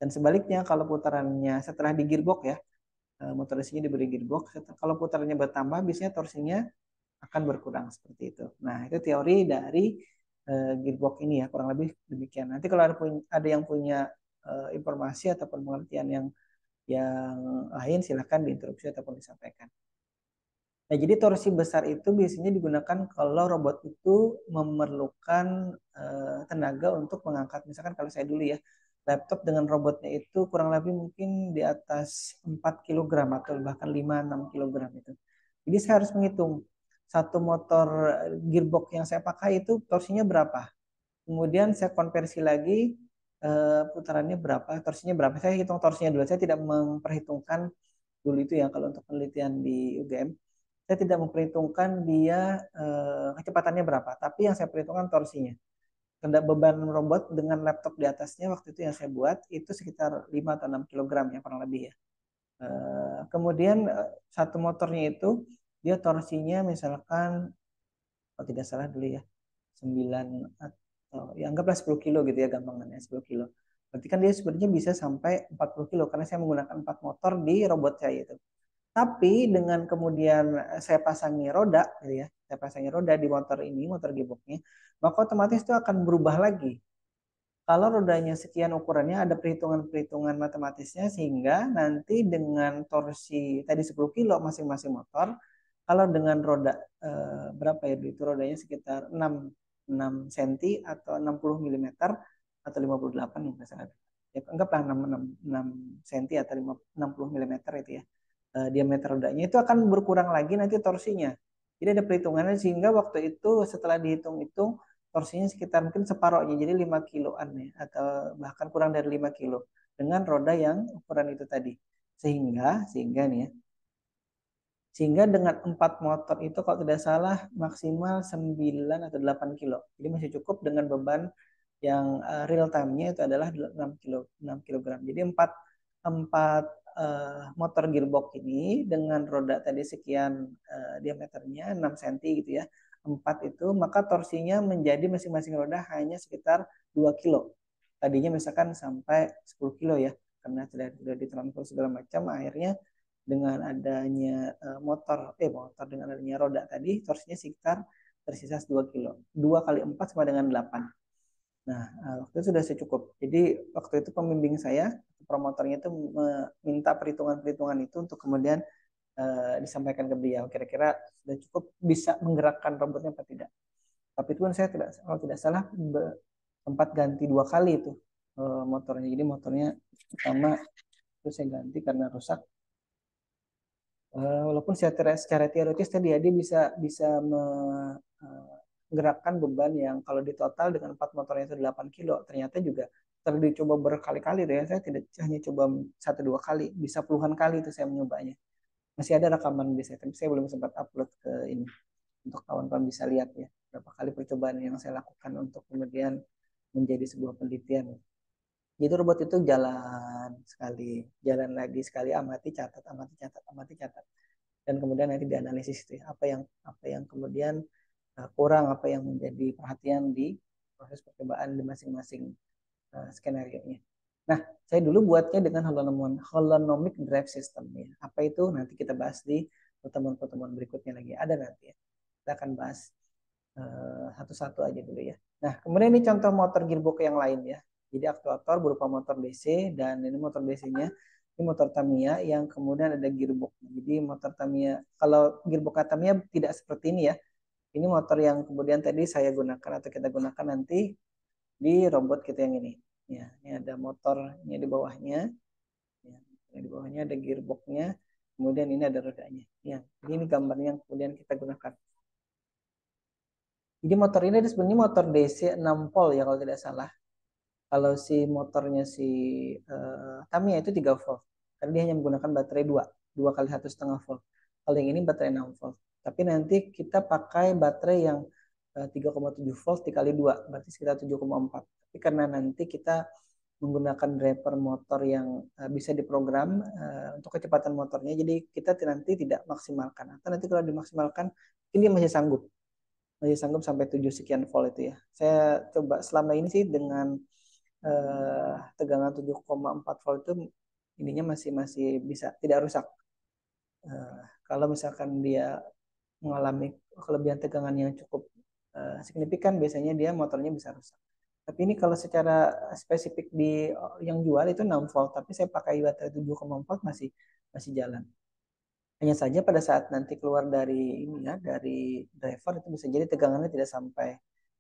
Dan sebaliknya kalau putarannya setelah di gearbox ya, motor mesinnya diberi gearbox. Kalau putarannya bertambah, biasanya torsinya akan berkurang seperti itu. Nah, itu teori dari gearbox ini ya, kurang lebih demikian. Nanti kalau ada yang punya informasi ataupun pengertian yang lain, silahkan diinterupsi ataupun disampaikan. Nah, jadi torsi besar itu biasanya digunakan kalau robot itu memerlukan tenaga untuk mengangkat. Misalkan kalau saya dulu ya, laptop dengan robotnya itu kurang lebih mungkin di atas 4 kilogram atau bahkan 5-6 kilogram itu. Jadi saya harus menghitung satu motor gearbox yang saya pakai itu torsinya berapa. Kemudian saya konversi lagi putarannya berapa, torsinya berapa. Saya hitung torsinya dulu. Saya tidak memperhitungkan dulu itu ya kalau untuk penelitian di UGM. Saya tidak memperhitungkan dia kecepatannya berapa, tapi yang saya perhitungkan torsinya. Beban robot dengan laptop di atasnya waktu itu yang saya buat itu sekitar 5 atau 6 kilogram ya kurang lebih ya. Kemudian satu motornya itu dia torsinya misalkan kalau tidak salah dulu ya 9 atau ya anggaplah 10 kilo gitu ya gampangannya 10 kilo. Berarti kan dia sebenarnya bisa sampai 40 kilo karena saya menggunakan 4 motor di robot saya itu. Tapi dengan kemudian saya pasangi roda gitu ya, saya pasangi roda di motor ini, motor gearboxnya, maka otomatis itu akan berubah lagi. Kalau rodanya sekian ukurannya ada perhitungan-perhitungan matematisnya sehingga nanti dengan torsi tadi 10 kilo masing-masing motor, kalau dengan roda berapa ya itu rodanya sekitar 6 cm atau 60 mm atau 58 ya misalnya. Ya, anggaplah 6 cm atau 60 mm itu ya. Diameter rodanya itu akan berkurang lagi nanti torsinya. Jadi ada perhitungannya sehingga waktu itu setelah dihitung-hitung torsinya sekitar mungkin separohnya jadi 5 kiloan ya atau bahkan kurang dari 5 kilo dengan roda yang ukuran itu tadi. Sehingga nih ya. Sehingga dengan 4 motor itu kalau tidak salah maksimal 9 atau 8 kilo. Jadi masih cukup dengan beban yang real time-nya itu adalah 6 kilogram. Jadi 4 motor gearbox ini dengan roda tadi sekian diameternya 6 cm gitu ya. 4 itu maka torsinya menjadi masing-masing roda hanya sekitar 2 kilo. Tadinya misalkan sampai 10 kilo ya. Karena sudah ditransfer segala macam akhirnya dengan adanya motor dengan adanya roda tadi torsinya sekitar tersisa 2 kilo. 2 kali 4 sama dengan 8. Nah, waktu itu sudah cukup. Jadi waktu itu pembimbing saya, promotornya itu meminta perhitungan-perhitungan itu untuk kemudian disampaikan ke beliau. Kira-kira sudah cukup bisa menggerakkan robotnya apa tidak. Tapi itu kan saya kalau tidak salah sempat ganti 2 kali itu motornya. Jadi motornya pertama itu saya ganti karena rusak. Walaupun secara teoritis tadi ya dia bisa menggerakkan beban yang kalau di total dengan 4 motornya itu 8 kilo ternyata juga setelah dicoba berkali-kali ya saya tidak hanya coba 1-2 kali bisa puluhan kali itu saya menyobanya. Masih ada rekaman di saya tapi saya belum sempat upload ke ini untuk kawan-kawan bisa lihat ya berapa kali percobaan yang saya lakukan untuk kemudian menjadi sebuah penelitian. Jadi robot itu jalan sekali, jalan lagi sekali, amati catat, amati catat, amati catat, dan kemudian nanti dianalisis itu ya, apa yang kemudian kurang, apa yang menjadi perhatian di proses percobaan di masing-masing skenario nya. Nah, saya dulu buatnya dengan holonomic drive system ya. Apa itu nanti kita bahas di pertemuan-pertemuan berikutnya lagi. Ada nanti ya. Kita akan bahas satu-satu aja dulu ya. Nah, kemudian ini contoh motor gearbox yang lain ya. Jadi aktuator berupa motor DC dan ini motor DC-nya ini motor Tamiya yang kemudian ada gearbox. Jadi motor Tamiya kalau gearbox Tamiya tidak seperti ini ya. Ini motor yang kemudian tadi saya gunakan atau kita gunakan nanti di robot kita yang ini. Ya, ini ada motornya di bawahnya. Ya, di bawahnya ada gearboxnya. Kemudian ini ada rodanya. Ya, ini gambarnya yang kemudian kita gunakan. Jadi motor ini sebenarnya motor DC 6 volt ya kalau tidak salah. Kalau si motornya si Tamiya itu 3 volt. Karena dia hanya menggunakan baterai 2 kali 1,5 volt. Kalau yang ini baterai 6 volt. Tapi nanti kita pakai baterai yang 3,7 volt dikali 2, berarti sekitar 7,4. Tapi karena nanti kita menggunakan driver motor yang bisa diprogram untuk kecepatan motornya, jadi kita nanti tidak maksimalkan. Atau nanti kalau dimaksimalkan, ini masih sanggup sampai 7 sekian volt itu ya. Saya coba selama ini sih dengan tegangan 7,4 volt itu ininya masih bisa tidak rusak. Kalau misalkan dia mengalami kelebihan tegangan yang cukup signifikan, biasanya dia motornya bisa rusak. Tapi ini kalau secara spesifik di yang jual itu 6 volt, tapi saya pakai baterai 7,4 masih jalan. Hanya saja pada saat nanti keluar dari ini ya, dari driver itu bisa jadi tegangannya tidak sampai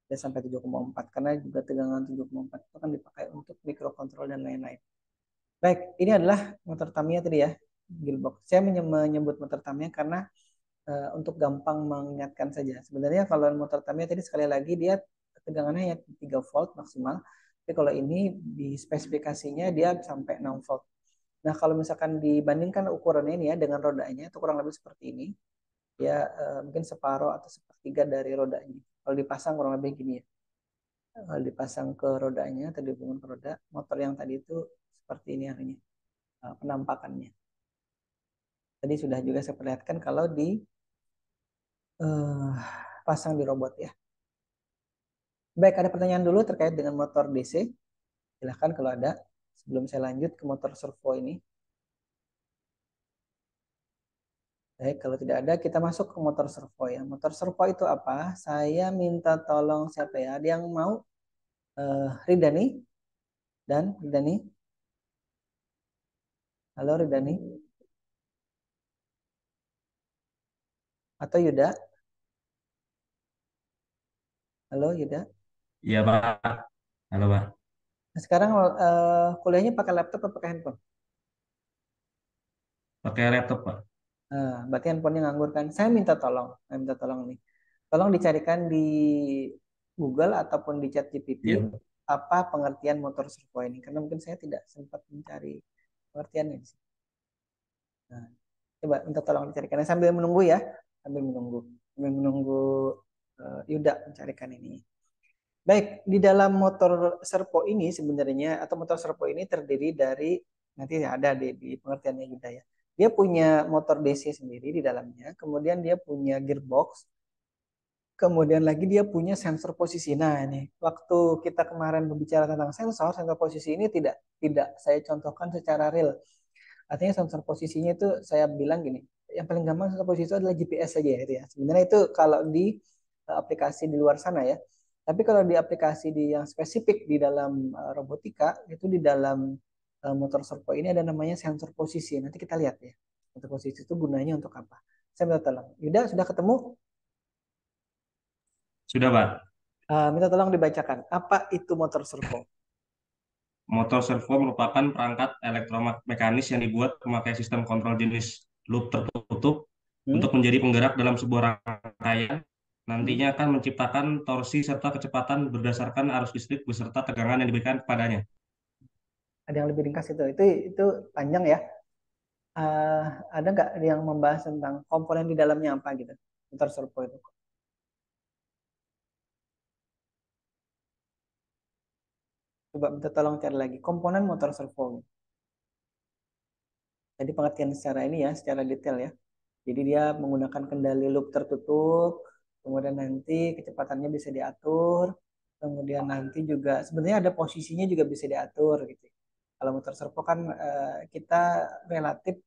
7,4 karena juga tegangan 7,4 itu kan dipakai untuk microcontrol dan lain-lain. Baik, ini adalah motor Tamiya tadi ya, gearbox. Saya menyebut motor Tamiya karena untuk gampang mengingatkan saja. Sebenarnya kalau motor Tamiya tadi sekali lagi dia tegangannya hanya 3 volt maksimal. Tapi kalau ini di spesifikasinya dia sampai 6 volt. Nah, kalau misalkan dibandingkan ukurannya ini ya dengan rodanya itu kurang lebih seperti ini. Ya mungkin separuh atau sepertiga dari rodanya. Kalau dipasang kurang lebih gini ya. Kalau dipasang ke rodanya atau dihubungkan ke roda, motor yang tadi itu seperti ini artinya penampakannya. Tadi sudah juga saya perlihatkan kalau di pasang di robot ya. Baik, ada pertanyaan dulu terkait dengan motor DC. Silahkan kalau ada. Sebelum saya lanjut ke motor servo ini. Baik, kalau tidak ada kita masuk ke motor servo ya. Motor servo itu apa? Saya minta tolong siapa ya? Ada yang mau? Ridani dan Ridani. Halo Ridani. Atau Yuda? Halo Yuda. Iya, Pak. Halo, Pak. Nah, sekarang kuliahnya pakai laptop atau pakai handphone? Pakai laptop, Pak. Berarti handphonenya nganggur kan? Saya minta tolong nih. Tolong dicarikan di Google ataupun di ChatGPT Iya, Pak. apa pengertian motor servo ini. Karena mungkin saya tidak sempat mencari pengertiannya di sini. Nah, coba minta tolong dicarikan sambil menunggu ya, sambil menunggu Yuda mencarikan ini. Baik, di dalam motor servo ini sebenarnya atau motor servo ini terdiri dari nanti ada di pengertiannya Yuda ya. Dia punya motor DC sendiri di dalamnya, kemudian dia punya gearbox, kemudian lagi dia punya sensor posisi. Nah, ini waktu kita kemarin berbicara tentang sensor, sensor posisi ini tidak saya contohkan secara real. Artinya sensor posisinya itu saya bilang gini, yang paling gampang sensor posisi itu adalah GPS saja ya, itu ya. Sebenarnya itu kalau di aplikasi di luar sana ya. Tapi kalau di aplikasi di yang spesifik di dalam robotika itu di dalam motor servo ini ada namanya sensor posisi. Nanti kita lihat ya. Sensor posisi itu gunanya untuk apa? Saya minta tolong. Yuda sudah ketemu? Sudah, Pak. Minta tolong dibacakan. Apa itu motor servo? Motor servo merupakan perangkat elektromekanis yang dibuat memakai sistem kontrol jenis loop tertutup Hmm? untuk menjadi penggerak dalam sebuah rangkaian. Hmm? Nantinya akan menciptakan torsi serta kecepatan berdasarkan arus listrik beserta tegangan yang diberikan kepadanya. Ada yang lebih ringkas itu. Itu panjang ya. uh, ada nggak yang membahas tentang komponen di dalamnya apa gitu motor servo itu? Coba minta tolong cari lagi komponen motor servo. Jadi pengertian secara ini ya, secara detail ya. Jadi dia menggunakan kendali loop tertutup, kemudian nanti kecepatannya bisa diatur, kemudian nanti juga sebenarnya ada posisinya juga bisa diatur gitu. Kalau motor servo kan kita relatif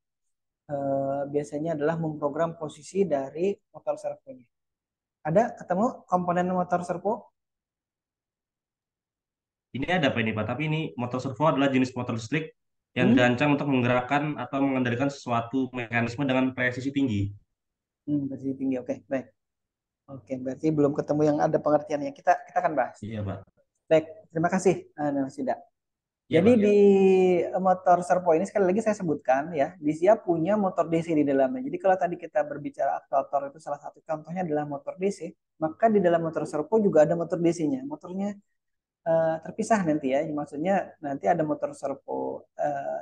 biasanya adalah memprogram posisi dari motor servonya. Ada ketemu komponen motor servo? Ini ada apa ini, Pak? Tapi ini motor servo adalah jenis motor listrik yang Hmm? dirancang untuk menggerakkan atau mengendalikan suatu mekanisme dengan presisi tinggi. Posisi tinggi. Oke, baik. Oke, berarti belum ketemu yang ada pengertiannya. Kita akan bahas. Iya, Pak. Baik, terima kasih, Mas Yuda. Iya, Jadi Pak. di motor servo ini sekali lagi saya sebutkan ya, dia punya motor DC di dalamnya. Jadi kalau tadi kita berbicara aktuator itu salah satu contohnya adalah motor DC, maka di dalam motor servo juga ada motor DC-nya. Motornya terpisah nanti ya. Maksudnya nanti ada motor servo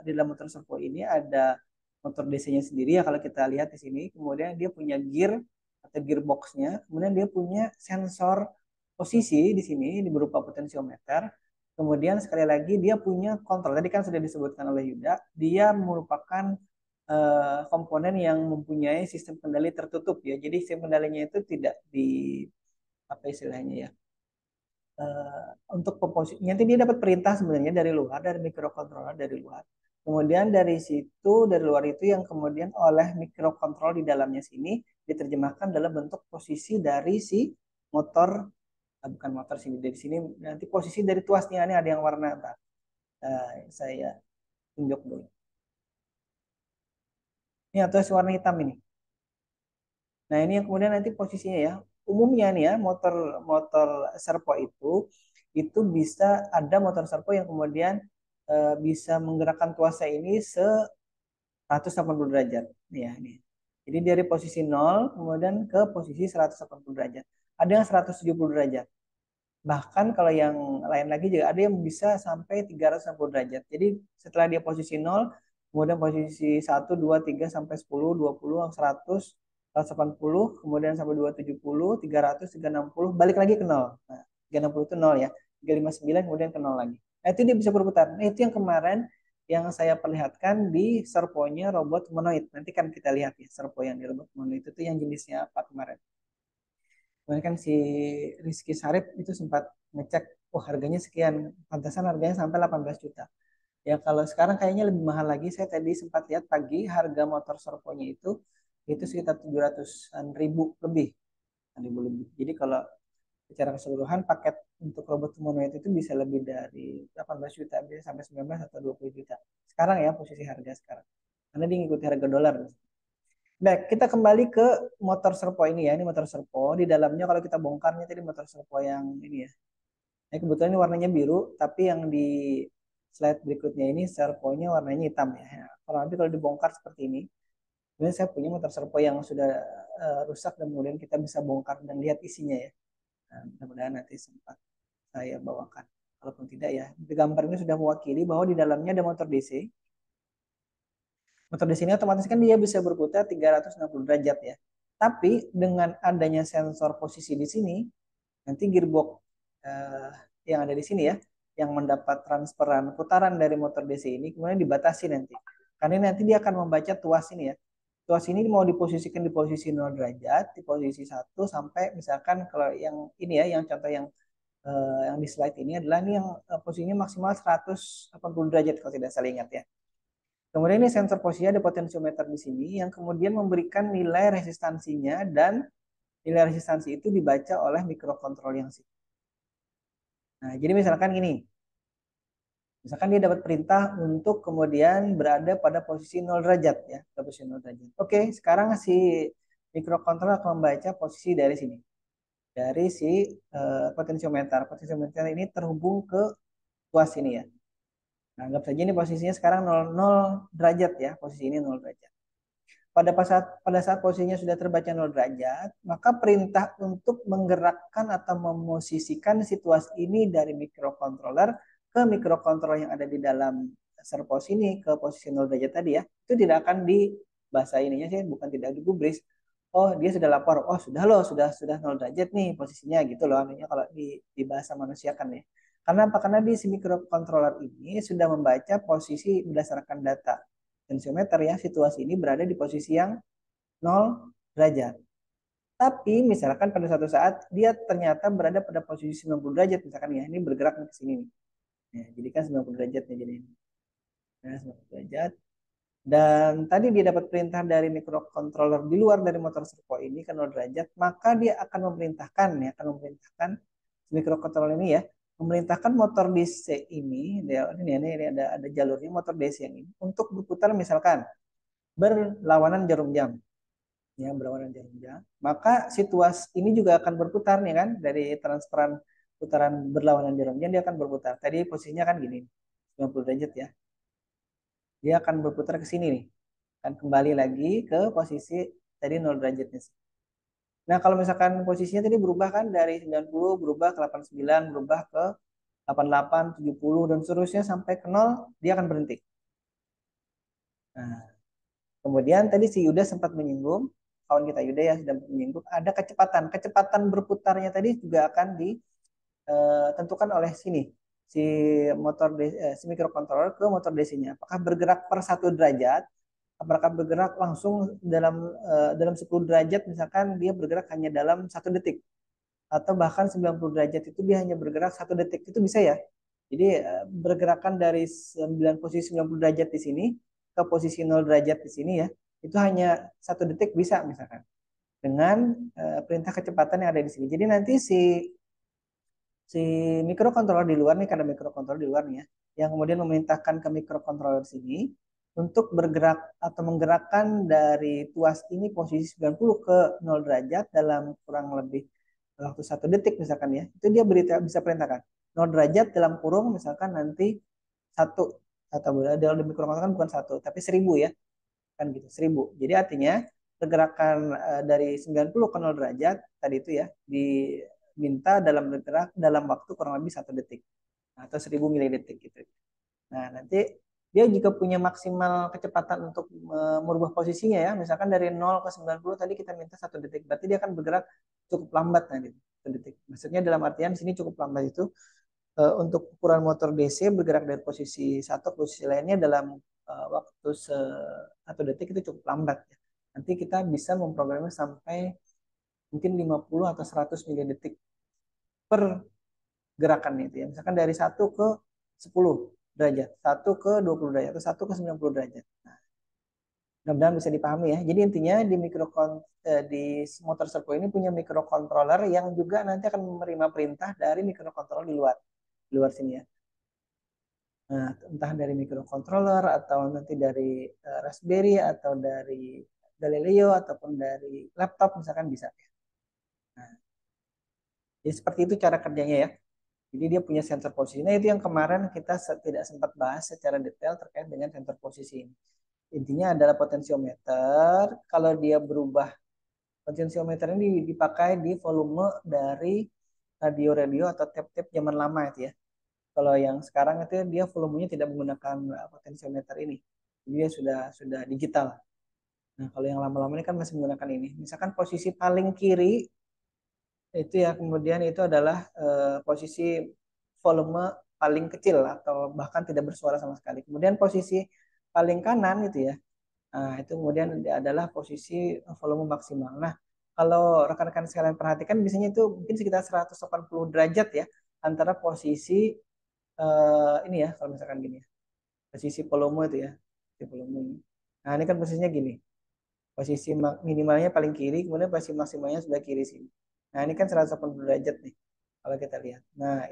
di dalam motor servo ini ada motor DC-nya sendiri ya kalau kita lihat di sini. Kemudian dia punya gear atau gearbox-nya. Kemudian dia punya sensor posisi di sini di berupa potensiometer. Kemudian sekali lagi dia punya kontrol. Tadi kan sudah disebutkan oleh Yuda, dia merupakan komponen yang mempunyai sistem kendali tertutup ya. Jadi sistem kendalinya itu tidak di apa istilahnya ya untuk komposisi. Nanti dia dapat perintah sebenarnya dari luar, dari microcontroller dari luar. Kemudian dari situ, dari luar itu yang kemudian oleh microcontrol di dalamnya sini diterjemahkan dalam bentuk posisi dari si motor, bukan motor sini dari sini nanti posisi dari tuasnya ini ada yang warna apa? Saya tunjuk dulu. Ini tuas warna hitam ini. Nah ini yang kemudian nanti posisinya ya. Umumnya nih ya motor motor servo itu bisa ada motor servo yang kemudian bisa menggerakkan tuasnya ini 180 derajat. Ya, ini. Jadi dari posisi 0 kemudian ke posisi 180 derajat. Ada yang 170 derajat. Bahkan kalau yang lain lagi juga ada yang bisa sampai 360 derajat. Jadi setelah dia posisi 0, kemudian posisi 1, 2, 3 sampai 10, 20, 100, 180, kemudian sampai 270, 300, 360, balik lagi ke 0. Nah, 360 itu 0 ya. 359 kemudian ke 0 lagi. Nah, itu dia bisa berputar. Nah, itu yang kemarin yang saya perlihatkan di servonya robot humanoid. Nanti kan kita lihat ya servo yang di robot humanoid itu yang jenisnya apa kemarin. Kemarin kan si Rizky Sarip itu sempat ngecek, oh harganya sekian, pantasan harganya sampai 18 juta. Ya kalau sekarang kayaknya lebih mahal lagi. Saya tadi sempat lihat pagi harga motor servonya itu sekitar 700-an ribu lebih. Ribu lebih. Jadi kalau secara keseluruhan paket untuk robot humanoid itu bisa lebih dari 18 juta, bisa sampai 19 atau 20 juta. Sekarang ya posisi harga sekarang. Karena dia ngikuti harga dolar. Baik, kita kembali ke motor servo ini ya. Ini motor servo. Di dalamnya kalau kita bongkarnya tadi motor servo yang ini ya. Nah, kebetulan ini warnanya biru, tapi yang di slide berikutnya ini servonya warnanya hitam ya. Nah, kalau nanti kalau dibongkar seperti ini, kemudian saya punya motor servo yang sudah rusak dan kemudian kita bisa bongkar dan lihat isinya ya. Nah, mudah-mudahan nanti sempat saya bawakan. Kalaupun tidak ya, gambar ini sudah mewakili bahwa di dalamnya ada motor DC. Motor DC ini otomatis kan dia bisa berputar 360 derajat ya. Tapi dengan adanya sensor posisi di sini, nanti gearbox yang ada di sini ya, yang mendapat transferan putaran dari motor DC ini kemudian dibatasi nanti. Karena nanti dia akan membaca tuas ini ya. Tuas ini mau diposisikan di posisi 0 derajat, di posisi 1 sampai misalkan kalau yang ini ya, yang contoh yang di slide ini adalah ini yang posisinya maksimal 180 derajat kalau tidak salah ingat ya. Kemudian ini sensor posisi ada potensiometer di sini yang kemudian memberikan nilai resistansinya dan nilai resistansi itu dibaca oleh mikrokontrol yang sini. Nah, jadi misalkan gini. Misalkan dia dapat perintah untuk kemudian berada pada posisi 0 derajat ya, pada posisi 0 derajat. Oke, sekarang si mikrokontrol akan membaca posisi dari sini. Dari si potensiometer. Potensiometer ini terhubung ke tuas ini ya. Nah, anggap saja ini posisinya sekarang 0 derajat ya, posisi ini 0 derajat. Pada saat posisinya sudah terbaca 0 derajat, maka perintah untuk menggerakkan atau memosisikan situasi ini dari mikrokontroler ke mikrokontroler yang ada di dalam servo ini ke posisi 0 derajat tadi ya, itu tidak akan di bahasa ininya sih, bukan tidak digubris. Oh, dia sudah lapor. Oh, sudah loh, sudah 0 derajat nih posisinya gitu loh. Artinya kalau di bahasa manusia kan ya. Karena apa? Karena di si mikrokontroler ini sudah membaca posisi berdasarkan data tensiometer ya, situasi ini berada di posisi yang 0 derajat. Tapi misalkan pada suatu saat dia ternyata berada pada posisi 90 derajat misalkan ya, ini bergerak ke sini nih. Ya, jadi kan 90 derajat nih jadi ini. Nah, 90 derajat. Dan tadi dia dapat perintah dari mikrokontroler di luar dari motor servo ini ke 0 derajat, maka dia akan memerintahkan mikrokontroler ini ya, memerintahkan motor DC ini ada jalurnya motor DC yang ini untuk berputar misalkan berlawanan jarum jam. Ya, berlawanan jarum jam. Maka situasi ini juga akan berputar nih kan, dari transferan putaran berlawanan jarum jam dia akan berputar. Tadi posisinya kan gini, 90 derajat ya. Dia akan berputar ke sini nih. Akan kembali lagi ke posisi tadi 0 derajatnya. Nah, kalau misalkan posisinya tadi berubah kan dari 90 berubah ke 89, berubah ke 88, 70 dan seterusnya sampai ke 0, dia akan berhenti. Nah, kemudian tadi si Yuda sempat menyinggung, kawan kita Yuda ya sudah menyinggung, ada kecepatan. Kecepatan berputarnya tadi juga akan ditentukan oleh sini, si si mikrokontroler ke motor DC-nya. Apakah bergerak per 1 derajat, apakah bergerak langsung dalam 10 derajat, misalkan dia bergerak hanya dalam 1 detik. Atau bahkan 90 derajat itu dia hanya bergerak 1 detik, itu bisa ya. Jadi bergerakan dari posisi 90 derajat di sini ke posisi 0 derajat di sini ya, itu hanya 1 detik bisa misalkan dengan perintah kecepatan yang ada di sini. Jadi nanti si mikrokontroler di luar nih, karena mikrokontroler di luar nih ya, yang kemudian memerintahkan ke mikrokontroler sini untuk bergerak atau menggerakkan dari tuas ini posisi 90 ke 0 derajat dalam kurang lebih waktu 1 detik misalkan ya, itu dia bisa perintahkan 0 derajat dalam kurung misalkan nanti 1, atau dalam mikrokontroler kan bukan 1 tapi 1000 ya, kan gitu 1000. Jadi artinya pergerakan dari 90 ke 0 derajat tadi itu ya minta dalam bergerak dalam waktu kurang lebih 1 detik atau 1000 milidetik gitu. Nah, nanti dia juga punya maksimal kecepatan untuk merubah posisinya ya. Misalkan dari 0 ke 90 tadi kita minta 1 detik. Berarti dia akan bergerak cukup lambat nanti 1 detik. Maksudnya dalam artian di sini cukup lambat itu untuk ukuran motor DC bergerak dari posisi satu ke posisi lainnya dalam waktu 1 detik itu cukup lambat ya. Nanti kita bisa memprogramnya sampai mungkin 50 atau 100 milidetik per gerakan itu ya. Misalkan dari 1 ke 10 derajat, 1 ke 20 derajat, atau 1 ke 90 derajat. Nah, mudah-mudahan bisa dipahami ya. Jadi intinya di motor servo ini punya microcontroller yang juga nanti akan menerima perintah dari microcontroller di luar sini ya. Nah, entah dari microcontroller atau nanti dari Raspberry atau dari Galileo ataupun dari laptop misalkan bisa. Nah, jadi seperti itu cara kerjanya ya. Jadi dia punya sensor posisi. Nah, itu yang kemarin kita tidak sempat bahas secara detail terkait dengan sensor posisi ini. Intinya adalah potensiometer. Kalau dia berubah, potensiometer ini dipakai di volume dari radio-radio atau tape-tape zaman lama itu ya. Kalau yang sekarang itu dia volumenya tidak menggunakan potensiometer ini. Jadi dia sudah digital. Nah, kalau yang lama-lama ini kan masih menggunakan ini. Misalkan posisi paling kiri itu ya kemudian itu adalah posisi volume paling kecil atau bahkan tidak bersuara sama sekali. Kemudian posisi paling kanan itu ya, nah itu kemudian adalah posisi volume maksimal. Nah, kalau rekan-rekan sekalian perhatikan biasanya itu mungkin sekitar 180 derajat ya antara posisi ini ya kalau misalkan gini ya, posisi volume itu ya, posisi volume ini. Nah, ini kan posisinya gini. Posisi minimalnya paling kiri, kemudian posisi maksimalnya sebelah kiri sini. Nah, ini kan 180 derajat nih, kalau kita lihat. Nah,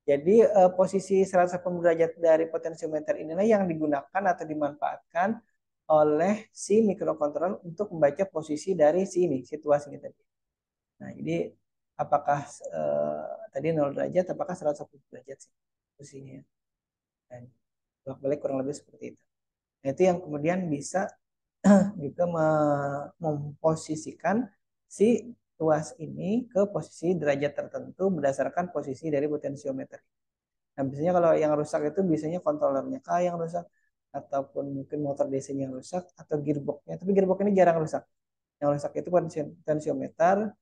jadi posisi 180 derajat dari potensiometer inilah yang digunakan atau dimanfaatkan oleh si microcontroller untuk membaca posisi dari sini, situasi ini tadi. Nah, jadi apakah tadi 0 derajat, apakah 180 derajat sih posisinya. Dan bolak-balik kurang lebih seperti itu. Nah, itu yang kemudian bisa juga memposisikan si tuas ini ke posisi derajat tertentu berdasarkan posisi dari potensiometer. Nah, biasanya kalau yang rusak itu biasanya kontrolernya kah yang rusak, ataupun mungkin motor DC-nya yang rusak, atau gearbox-nya. Tapi gearbox ini jarang rusak. Yang rusak itu potensiometer,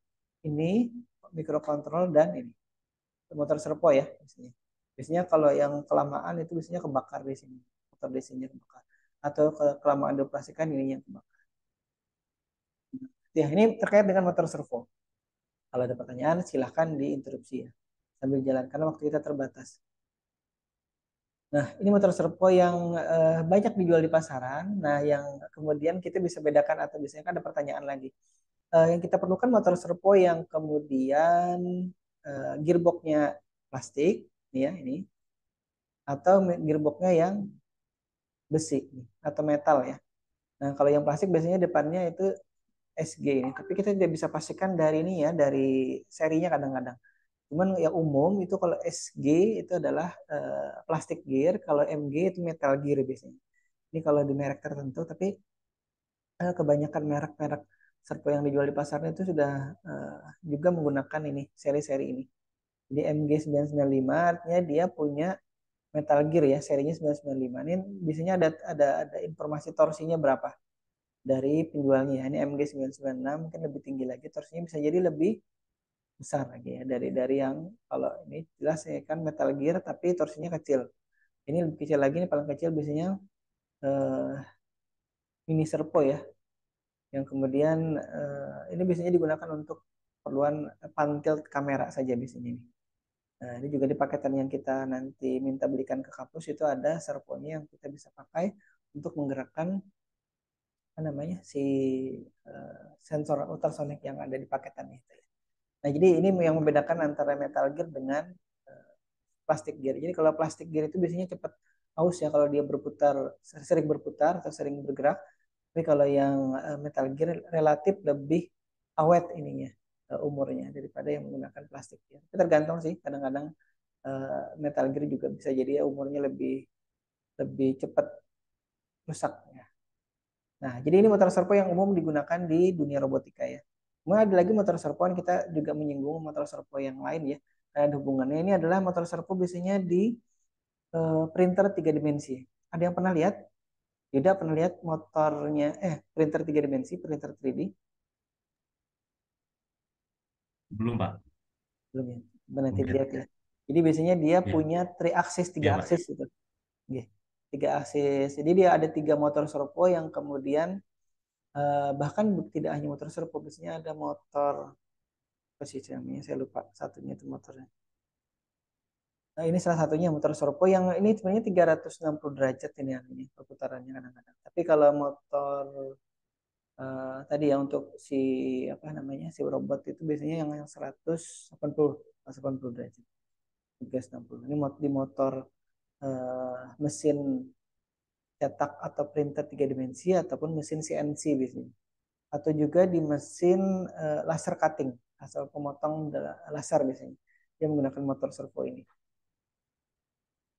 ini mikrokontrol, dan ini motor servo ya biasanya. Biasanya kalau yang kelamaan itu biasanya kebakar di sini, motor DC-nya kebakar, atau kelamaan dioperasikan ini yang kebakar. Ya, ini terkait dengan motor servo. Kalau ada pertanyaan silahkan diinterupsi ya sambil jalan karena waktu kita terbatas. Nah, ini motor servo yang banyak dijual di pasaran. Nah, yang kemudian kita bisa bedakan atau biasanya kan ada pertanyaan lagi. Yang kita perlukan motor servo yang kemudian gearboxnya plastik, nih ya ini, atau gearboxnya yang besi nih, atau metal ya. Nah, kalau yang plastik biasanya depannya itu SG ini, tapi kita tidak bisa pastikan dari ini ya, dari serinya kadang-kadang. Cuman yang umum itu kalau SG itu adalah plastik gear, kalau MG itu metal gear biasanya. Ini kalau di merek tertentu, tapi kebanyakan merek-merek servo yang dijual di pasarnya itu sudah juga menggunakan ini seri-seri ini. Jadi MG995 artinya dia punya metal gear ya, serinya 995. Ini biasanya ada informasi torsinya berapa dari penjualnya. Ini MG996 mungkin lebih tinggi lagi, torsinya bisa jadi lebih besar lagi ya dari yang kalau ini jelas ya kan metal gear tapi torsinya kecil. Ini lebih kecil lagi, ini paling kecil biasanya eh, mini servo ya, yang kemudian ini biasanya digunakan untuk keperluan pan-tilt kamera saja biasanya ini. Nah, ini juga di paketan yang kita nanti minta belikan ke kampus itu ada servonya yang kita bisa pakai untuk menggerakkan apa namanya si sensor ultrasonic yang ada di paketan itu. Nah, jadi ini yang membedakan antara metal gear dengan plastik gear. Jadi kalau plastik gear itu biasanya cepat aus ya kalau dia berputar, sering berputar atau sering bergerak. Tapi kalau yang metal gear relatif lebih awet ininya umurnya daripada yang menggunakan plastik gear. Itu tergantung sih, kadang-kadang metal gear juga bisa jadi ya umurnya lebih lebih cepat rusak ya. Nah, jadi ini motor servo yang umum digunakan di dunia robotika ya. Kemudian ada lagi motor servo, kita juga menyinggung motor servo yang lain ya. Ada hubungannya. Ini adalah motor servo biasanya di printer 3 dimensi. Ada yang pernah lihat? Tidak pernah lihat motornya, printer 3 dimensi, printer 3D? Belum, Pak. Belum ya? Nanti Belum lihat. dilihat ya. Jadi biasanya dia Iya. punya 3 aksis, 3 Iya, Pak. aksis gitu. Oke. 3 aksis. Jadi dia ada 3 motor servo yang kemudian bahkan tidak hanya motor servo, biasanya ada motor apa sih namanya? Saya lupa satunya itu motornya. Nah, ini salah satunya motor servo yang ini sebenarnya 360 derajat ini perputarannya kadang-kadang. Tapi kalau motor tadi ya untuk si apa namanya si robot itu biasanya yang 180 derajat. 360. Ini di motor mesin cetak atau printer 3 dimensi ataupun mesin CNC biasanya. Atau juga di mesin laser cutting atau pemotong laser biasanya. Dia menggunakan motor servo ini.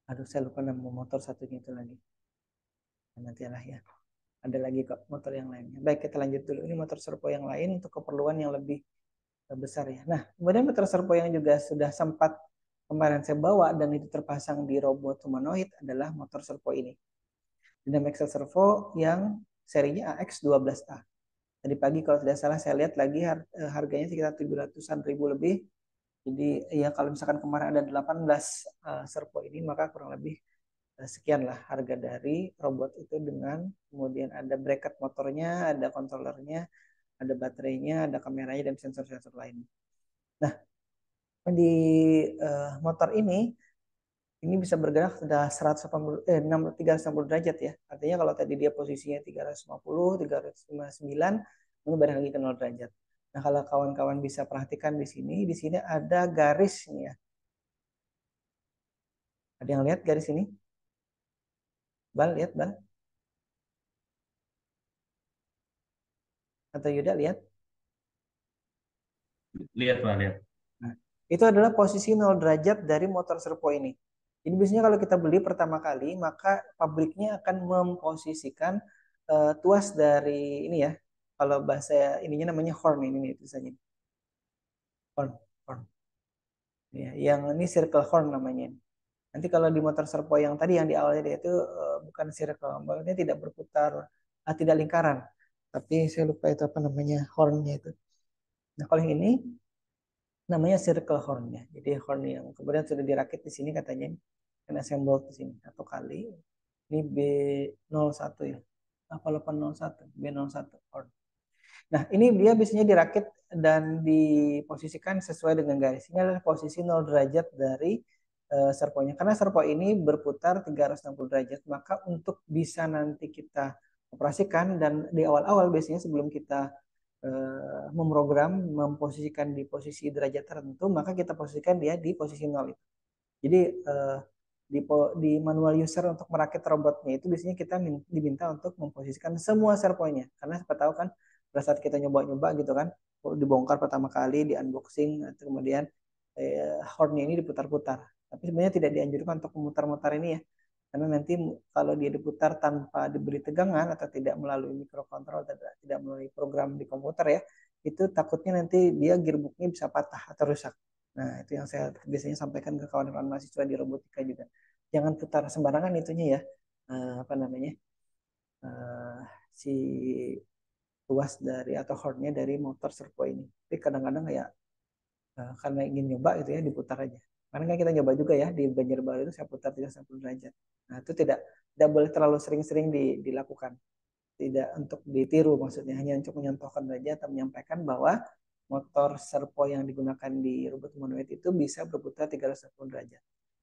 Aduh, saya lupa nama motor satunya itu lagi. Nantilah ya. Ada lagi kok motor yang lainnya. Baik, kita lanjut dulu. Ini motor servo yang lain untuk keperluan yang lebih besar ya. Nah, kemudian motor servo yang juga sudah sempat kemarin saya bawa dan itu terpasang di robot humanoid adalah motor servo ini. Dynamic Servo yang serinya AX12A. Tadi pagi kalau tidak salah saya lihat lagi harganya sekitar 700-an ribu lebih. Jadi ya kalau misalkan kemarin ada 18 servo ini maka kurang lebih sekian lah harga dari robot itu dengan kemudian ada bracket motornya, ada kontrolernya, ada baterainya, ada kameranya dan sensor-sensor lain. Nah, di motor ini bisa bergerak sudah 360 derajat ya. Artinya kalau tadi dia posisinya 350, 359, ini balik lagi ke 0 derajat. Nah, kalau kawan-kawan bisa perhatikan di sini ada garis nih ya. Ada yang lihat garis ini? Bal, lihat Bal? Atau Yuda lihat? Lihat, Pak, lihat. Nah, itu adalah posisi 0 derajat dari motor servo ini. Jadi biasanya kalau kita beli pertama kali, maka pabriknya akan memposisikan tuas dari ini ya. Kalau bahasa ininya namanya horn ini tulisannya. Horn, horn. Ya, yang ini circle horn namanya. Nanti kalau di motor servo yang tadi yang di awalnya dia itu bukan circle, maksudnya tidak berputar, tidak lingkaran. Tapi saya lupa itu apa namanya hornnya itu. Nah kalau yang ini namanya circle hornnya. Jadi horn yang kemudian sudah dirakit di sini katanya dan assembled di sini satu kali. Ini B01 ya. Apa 801? B01 horn. Nah, ini dia biasanya dirakit dan diposisikan sesuai dengan garis. Ini adalah posisi 0 derajat dari servonya. Karena servo ini berputar 360 derajat, maka untuk bisa nanti kita operasikan dan di awal-awal biasanya sebelum kita memprogram, memposisikan di posisi derajat tertentu, maka kita posisikan dia di posisi 0 itu. Jadi di manual user untuk merakit robotnya itu biasanya kita diminta untuk memposisikan semua servonya. Karena siapa tahu kan pada saat kita nyoba-nyoba gitu kan, dibongkar pertama kali, di unboxing, kemudian hornnya ini diputar-putar. Tapi sebenarnya tidak dianjurkan untuk memutar-mutar ini ya. Karena nanti kalau dia diputar tanpa diberi tegangan atau tidak melalui microcontroller, tidak melalui program di komputer ya, itu takutnya nanti dia gearboxnya bisa patah atau rusak. Nah, itu yang saya biasanya sampaikan ke kawan-kawan mahasiswa di robotika juga. Jangan putar sembarangan itunya ya. Apa namanya? Si tuas dari atau hornnya dari motor servo ini. Tapi kadang-kadang ya karena ingin nyoba gitu ya diputar aja. Karena kan kita nyoba juga ya di Banjarbaru itu saya putar 360 derajat. Nah, itu tidak boleh terlalu sering-sering dilakukan. Tidak untuk ditiru maksudnya, hanya untuk mencontohkan saja atau menyampaikan bahwa motor servo yang digunakan di robot humanoid itu bisa berputar 360 derajat.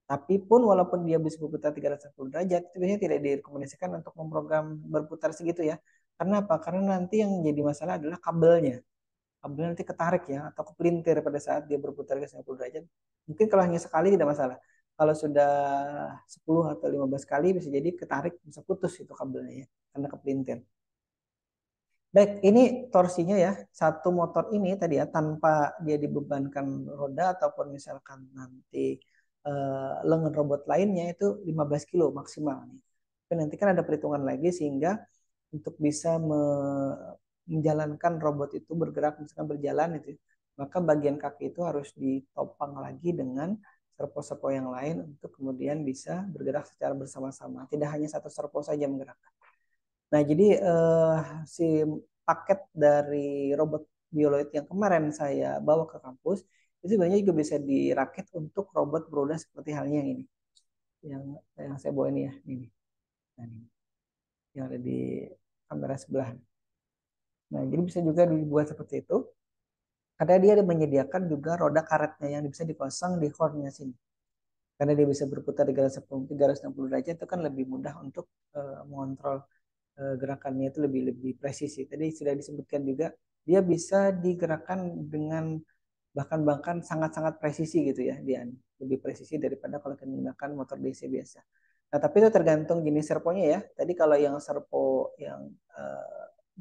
Tapi pun walaupun dia bisa berputar 360 derajat, itu biasanya tidak direkomendasikan untuk memprogram berputar segitu ya. Karena apa? Karena nanti yang jadi masalah adalah kabelnya. Kabelnya nanti ketarik ya, atau kepelintir pada saat dia berputar ke 90 derajat. Mungkin kalau hanya sekali tidak masalah. Kalau sudah 10 atau 15 kali bisa jadi ketarik, bisa putus itu kabelnya ya, karena kepelintir. Baik, ini torsinya ya. Satu motor ini tadi ya tanpa dia dibebankan roda ataupun misalkan nanti lengan robot lainnya itu 15 kilo maksimal nih. Tapi nanti kan ada perhitungan lagi sehingga untuk bisa menjalankan robot itu bergerak misalkan berjalan itu, maka bagian kaki itu harus ditopang lagi dengan servo-servo yang lain untuk kemudian bisa bergerak secara bersama-sama. Tidak hanya satu servo saja menggerakkan. Nah, jadi si paket dari robot bioloid yang kemarin saya bawa ke kampus itu sebenarnya juga bisa dirakit untuk robot beroda seperti halnya yang ini, yang saya bawa ini ya, ini. Nah, ini yang ada di kamera sebelah. Nah, jadi bisa juga dibuat seperti itu. Karena dia menyediakan juga roda karetnya yang bisa dipasang di hornnya sini. Karena dia bisa berputar 360 derajat, itu kan lebih mudah untuk mengontrol gerakannya itu lebih presisi. Tadi sudah disebutkan juga dia bisa digerakkan dengan bahkan sangat-sangat presisi gitu ya, dia lebih presisi daripada kalau kita menggunakan motor DC biasa. Nah, tapi itu tergantung jenis servonya ya. Tadi kalau yang servo yang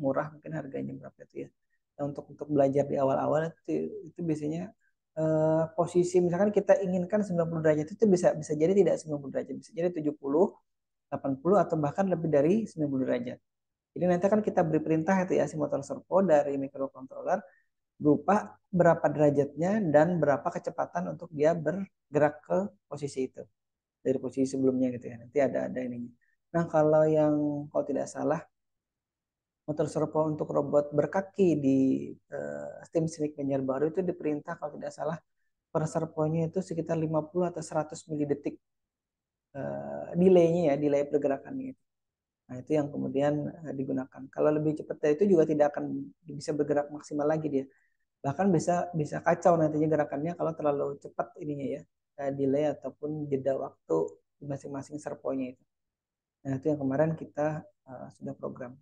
murah mungkin harganya berapa itu ya. Nah, untuk belajar di awal-awal itu biasanya posisi misalkan kita inginkan 90 derajat itu bisa jadi tidak 90 derajat, bisa jadi 70, 80 atau bahkan lebih dari 90 derajat. Jadi nanti kan kita beri perintah itu ya si motor servo dari microcontroller berupa berapa derajatnya dan berapa kecepatan untuk dia bergerak ke posisi itu dari posisi sebelumnya gitu ya. Nanti ada ininya. Nah, kalau tidak salah motor servo untuk robot berkaki di tim Silik Banjarbaru itu diperintah kalau tidak salah per servonya itu sekitar 50 atau 100 milidetik delaynya ya, delay pergerakannya itu. Nah, itu yang kemudian digunakan. Kalau lebih cepat dari itu juga tidak akan bisa bergerak maksimal lagi dia. Bahkan bisa kacau nantinya gerakannya kalau terlalu cepat ininya ya, delay ataupun jeda waktu di masing-masing servonya itu. Nah, itu yang kemarin kita sudah program.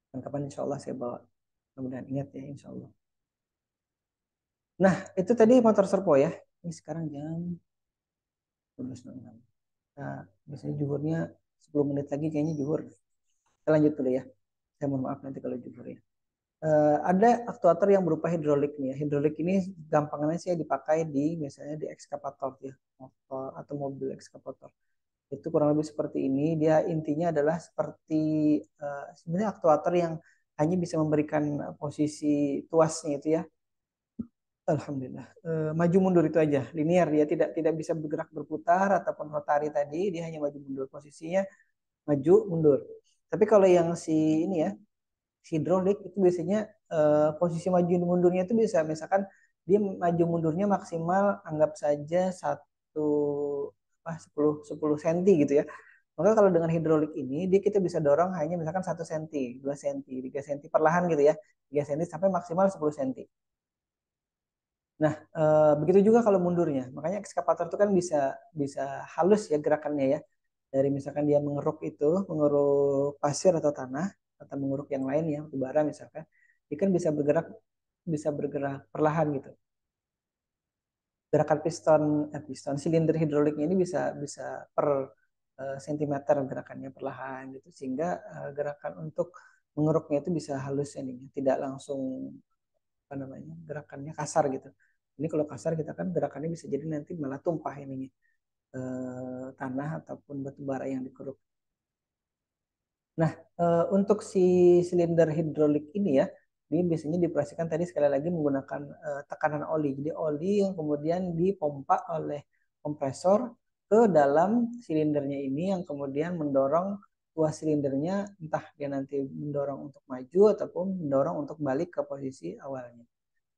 Dan kapan insya Allah saya bawa. Kemudian ingat ya insya Allah. Nah, itu tadi motor servo ya. Ini sekarang jam 12.06. Nah, biasanya juhurnya 10 menit lagi kayaknya juhur. Kita lanjut dulu ya. Saya mohon maaf nanti kalau juhur ya. Ada aktuator yang berupa hidrolik nih ya. Hidrolik ini gampangnya sih dipakai di misalnya di ekskavator ya, motor atau mobil ekskavator. Itu kurang lebih seperti ini. Dia intinya adalah seperti sebenarnya aktuator yang hanya bisa memberikan posisi tuasnya itu ya. Alhamdulillah. Maju mundur itu aja, linear, dia tidak bisa bergerak berputar ataupun rotari tadi, dia hanya maju mundur posisinya, maju mundur. Tapi kalau yang si ini ya, hidrolik itu biasanya posisi maju mundurnya itu bisa misalkan dia maju mundurnya maksimal anggap saja 10 cm gitu ya. Maka kalau dengan hidrolik ini dia kita bisa dorong hanya misalkan 1 cm, 2 cm, 3 cm perlahan gitu ya. 3 cm sampai maksimal 10 cm. Nah, begitu juga kalau mundurnya. Makanya ekskavator itu kan bisa bisa halus ya gerakannya ya. Dari misalkan dia mengeruk pasir atau tanah atau mengeruk yang lain ya, batu bara misalkan, dia kan bisa bergerak perlahan gitu. Gerakan piston silinder hidroliknya ini bisa bisa per sentimeter gerakannya perlahan gitu sehingga gerakan untuk mengeruknya itu bisa halus ini, tidak langsung apa namanya gerakannya kasar gitu. Ini kalau kasar kita kan gerakannya bisa jadi nanti malah tumpah ininya tanah ataupun batu bara yang dikeruk. Nah, untuk si silinder hidrolik ini ya, ini biasanya dioperasikan tadi sekali lagi menggunakan tekanan oli. Jadi oli yang kemudian dipompa oleh kompresor ke dalam silindernya ini yang kemudian mendorong tuas silindernya entah dia nanti mendorong untuk maju ataupun mendorong untuk balik ke posisi awalnya.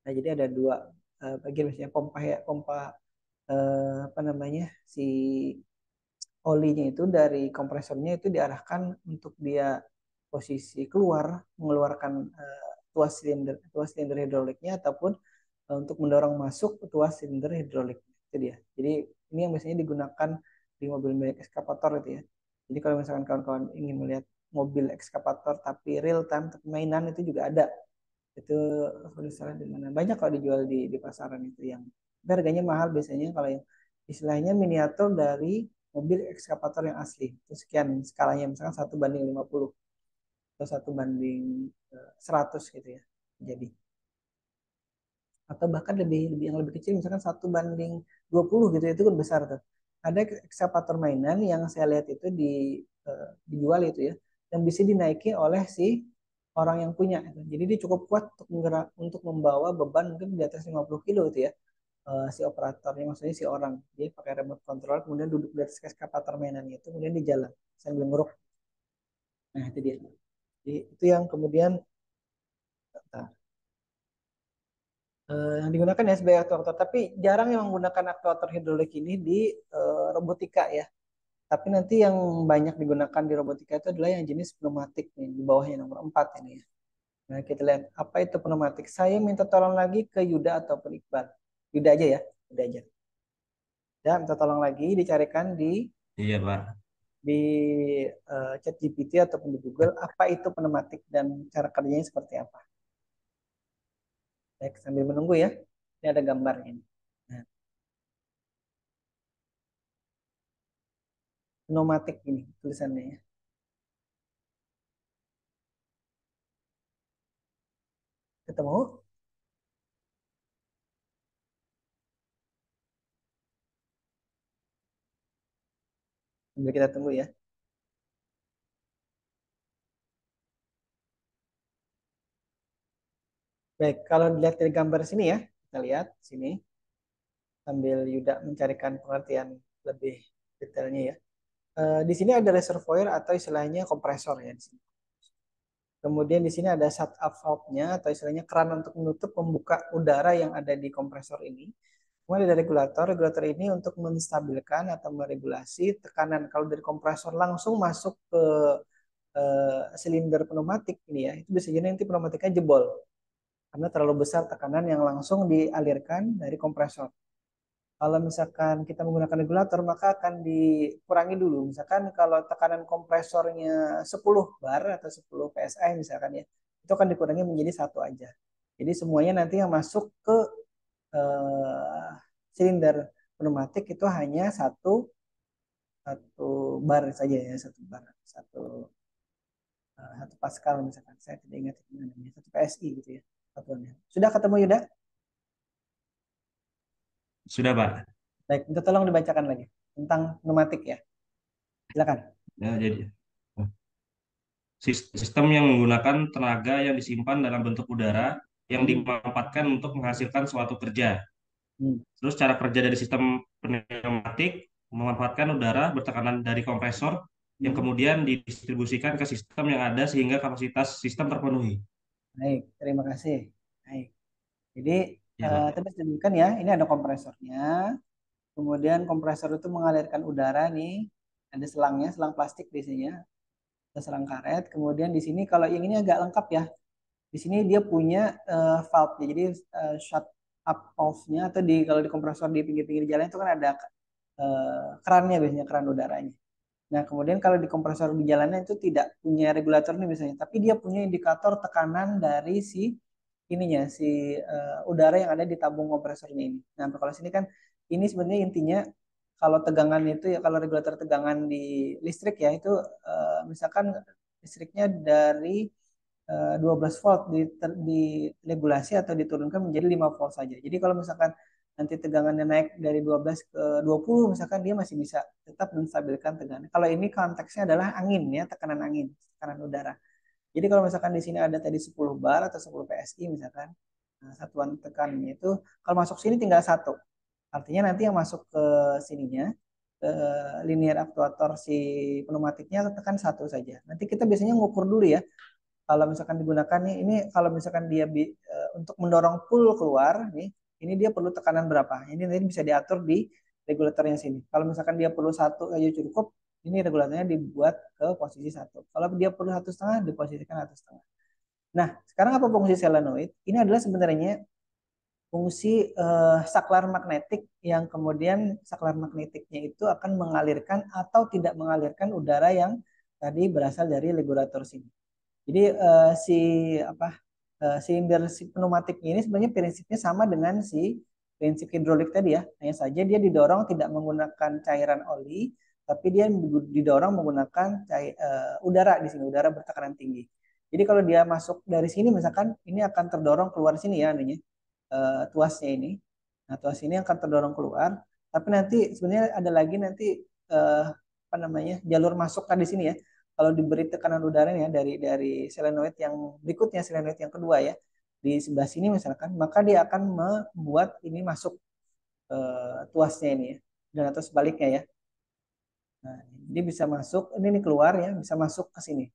Nah, jadi ada dua bagian misalnya pompa ya, pompa apa namanya si olinya itu dari kompresornya itu diarahkan untuk dia posisi mengeluarkan tuas silinder hidroliknya ataupun untuk mendorong masuk tuas silinder hidrolik itu dia. Jadi ini yang biasanya digunakan di mobil milik ekskavator itu ya. Jadi kalau misalkan kawan-kawan ingin melihat mobil ekskavator tapi real time tapi mainan itu juga ada. Itu misalnya di mana banyak kalau dijual di pasaran itu yang harganya mahal biasanya kalau yang istilahnya miniatur dari mobil ekskavator yang asli itu sekian skalanya misalkan 1:50 atau 1:100 gitu ya jadi atau bahkan yang lebih kecil misalkan 1:20 gitu itu kan besar tuh ada ekskavator mainan yang saya lihat itu dijual itu ya yang bisa dinaiki oleh si orang yang punya gitu. Jadi dia cukup kuat untuk untuk membawa beban mungkin di atas 50 kilo itu ya. Si operatornya maksudnya si orang dia pakai remote control kemudian duduk di atas eskavator mainannya itu kemudian di jalan sambil ngeruk. Nah itu dia. Jadi itu yang kemudian yang digunakan ya sebagai aktuator, tapi jarang yang menggunakan aktuator hidrolik ini di robotika ya. Tapi nanti yang banyak digunakan di robotika itu adalah yang jenis pneumatik nih, di bawahnya nomor 4 ini ya. Nah, kita lihat apa itu pneumatik. Saya minta tolong lagi ke Yuda ataupun Iqbal. Yuda aja ya, Yuda aja. Ya, minta tolong lagi dicarikan Iya, Pak. di chat GPT ataupun di Google apa itu pneumatik dan cara kerjanya seperti apa. Baik, sambil menunggu ya. Ini ada gambarnya. Nah, pneumatik ini tulisannya ya. Ketemu? Sambil kita tunggu ya. Baik, kalau dilihat dari gambar sini ya, kita lihat sini sambil Yuda mencarikan pengertian lebih detailnya ya. Di sini ada reservoir atau istilahnya kompresor ya di sini. Kemudian di sini ada shut-off valve-nya atau istilahnya keran untuk menutup membuka udara yang ada di kompresor ini. Kemudian ada regulator. Regulator ini untuk menstabilkan atau meregulasi tekanan. Kalau dari kompresor langsung masuk ke silinder pneumatik ini ya, itu bisa jadi nanti pneumatiknya jebol karena terlalu besar tekanan yang langsung dialirkan dari kompresor. Kalau misalkan kita menggunakan regulator, maka akan dikurangi dulu. Misalkan kalau tekanan kompresornya 10 bar atau 10 PSI misalkan ya, itu akan dikurangi menjadi satu aja. Jadi semuanya nanti yang masuk ke silinder pneumatik itu hanya satu satu bar saja ya, satu bar, satu Pascal misalkan. Saya tidak ingat itu namanya, satu PSI gitu ya satuannya. Sudah ketemu Yuda? Sudah, Pak. Baik, minta tolong dibacakan lagi tentang pneumatik ya. Silakan. Ya, jadi sistem yang menggunakan tenaga yang disimpan dalam bentuk udara yang dimanfaatkan untuk menghasilkan suatu kerja. Hmm. Terus cara kerja dari sistem pneumatik memanfaatkan udara bertekanan dari kompresor yang kemudian didistribusikan ke sistem yang ada sehingga kapasitas sistem terpenuhi. Baik, terima kasih. Baik. Jadi Ya, Pak. tadi disebutkan ya, ini ada kompresornya. Kemudian kompresor itu mengalirkan udara nih, ada selangnya, selang plastik di sini ya, ada selang karet. Kemudian di sini kalau yang ini agak lengkap ya. Di sini dia punya valve, jadi shut up valve-nya atau di kalau di kompresor di pinggir-pinggir jalan itu kan ada kerannya biasanya keran udaranya. Nah, kemudian kalau di kompresor di jalannya itu tidak punya regulator nih biasanya, tapi dia punya indikator tekanan dari si ininya, si udara yang ada di tabung kompresornya ini. Nah, kalau sini kan ini sebenarnya intinya kalau tegangan itu ya kalau regulator tegangan di listrik ya itu misalkan listriknya dari 12 volt diregulasi atau diturunkan menjadi 5 volt saja. Jadi kalau misalkan nanti tegangannya naik dari 12 ke 20 misalkan dia masih bisa tetap menstabilkan tegangan. Kalau ini konteksnya adalah angin ya, tekanan angin, tekanan udara. Jadi kalau misalkan di sini ada tadi 10 bar atau 10 PSI misalkan, nah, satuan tekanannya itu kalau masuk sini tinggal satu. Artinya nanti yang masuk ke sininya, ke linear aktuator si pneumatiknya tekan satu saja. Nanti kita biasanya ngukur dulu ya. Kalau misalkan digunakan nih, ini kalau misalkan dia untuk mendorong pull keluar nih, ini dia perlu tekanan berapa? Ini nanti bisa diatur di regulatornya sini. Kalau misalkan dia perlu satu aja cukup, ini regulatornya dibuat ke posisi satu. Kalau dia perlu 1,5, diposisikan 1,5. Nah, sekarang apa fungsi solenoid? Ini adalah sebenarnya fungsi saklar magnetik yang kemudian saklar magnetiknya itu akan mengalirkan atau tidak mengalirkan udara yang tadi berasal dari regulator sini. Jadi si apa silinder si pneumatik ini sebenarnya prinsipnya sama dengan si prinsip hidrolik tadi ya. Hanya saja dia didorong tidak menggunakan cairan oli, tapi dia didorong menggunakan udara di sini, udara bertekanan tinggi. Jadi kalau dia masuk dari sini misalkan ini akan terdorong keluar sini ya anunya tuasnya ini. Nah, tuas ini akan terdorong keluar, tapi nanti sebenarnya ada lagi nanti apa namanya jalur masuk kan di sini ya. kalau diberi tekanan udara ya dari selenoid yang berikutnya, selenoid yang kedua ya, di sebelah sini misalkan, maka dia akan membuat ini masuk tuasnya ini ya, dan atau sebaliknya ya. Nah, dia bisa masuk, ini keluar ya, bisa masuk ke sini,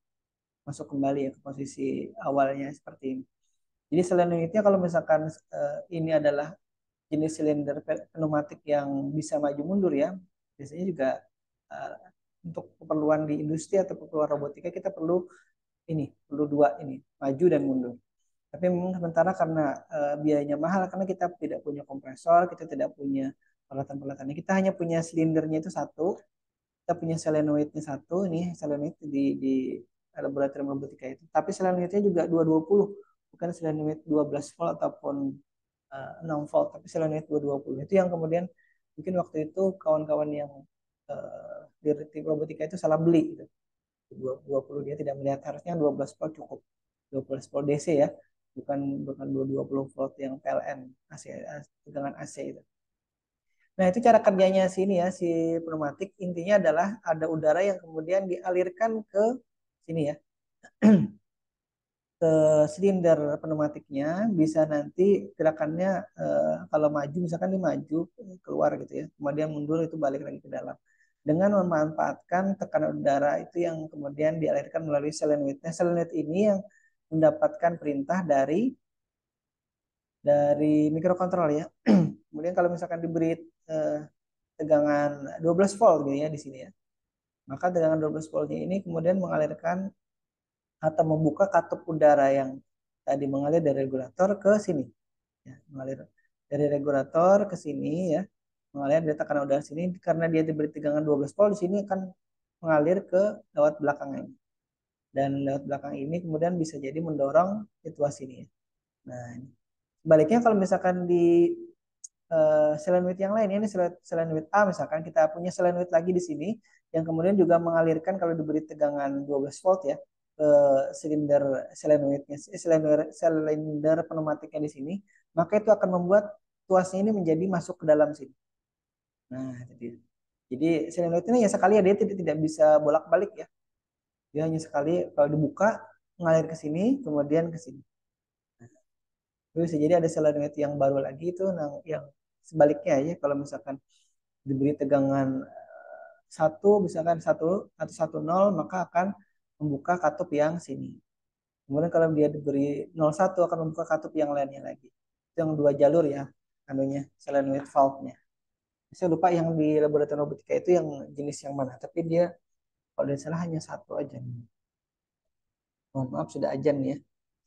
masuk kembali ya ke posisi awalnya seperti ini. Jadi selenoidnya kalau misalkan ini adalah jenis silinder pneumatik yang bisa maju mundur ya, biasanya juga uh, untuk keperluan di industri atau keperluan robotika kita perlu dua ini, maju dan mundur. Tapi memang sementara karena biayanya mahal, karena kita tidak punya kompresor, kita tidak punya peralatan-peralatannya, kita hanya punya silindernya itu satu, kita punya solenoidnya satu, ini solenoid di laboratorium robotika itu. Tapi solenoidnya juga 220, bukan solenoid 12 volt ataupun 6 volt, tapi solenoid 220. Itu yang kemudian mungkin waktu itu kawan-kawan yang di tim robotika itu salah beli gitu. 20 dia tidak melihat, harusnya 12 volt cukup. 12 volt DC ya, bukan bukan 220 volt yang PLN AC, tegangan AC itu. Nah, itu cara kerjanya sini ya, si pneumatik. Intinya adalah ada udara yang kemudian dialirkan ke sini ya, ke silinder pneumatiknya, bisa nanti gerakannya kalau maju misalkan dia maju keluar gitu ya, kemudian mundur itu balik lagi ke dalam. Dengan memanfaatkan tekanan udara itu yang kemudian dialirkan melalui solenoid. Nah, solenoid ini yang mendapatkan perintah dari mikrokontrol ya. Kemudian kalau misalkan diberi eh, tegangan 12 volt gitu ya di sini ya. Maka tegangan 12 voltnya ini kemudian mengalirkan atau membuka katup udara yang tadi mengalir dari regulator ke sini. Ya, mengalir dari regulator ke sini ya. Mengalir dari tekanan udara sini karena dia diberi tegangan 12 volt di sini akan mengalir ke lewat belakang ini. Dan lewat belakang ini kemudian bisa jadi mendorong situasi ini ya. Nah, ini. Sebaliknya kalau misalkan di selenoid yang lain ini selenoid A misalkan kita punya selenoid lagi di sini yang kemudian juga mengalirkan kalau diberi tegangan 12 volt ya ke silinder selenoidnya silinder pneumatiknya di sini, maka itu akan membuat tuasnya ini menjadi masuk ke dalam sini. Nah, jadi selenoid ini ya sekali ya dia tidak bisa bolak-balik ya. Dia hanya sekali kalau dibuka mengalir ke sini kemudian ke sini. Terus bisa jadi ada selenoid yang baru lagi itu yang sebaliknya ya kalau misalkan diberi tegangan satu misalkan satu atau 1,0 maka akan membuka katup yang sini. Kemudian kalau dia diberi 0,1 akan membuka katup yang lainnya lagi. Itu yang dua jalur ya anunya solenoid valve-nya. Saya lupa yang di laboratorium robotika itu yang jenis yang mana, tapi dia kalau tidak salah hanya satu aja. Mohon maaf sudah ajan ya.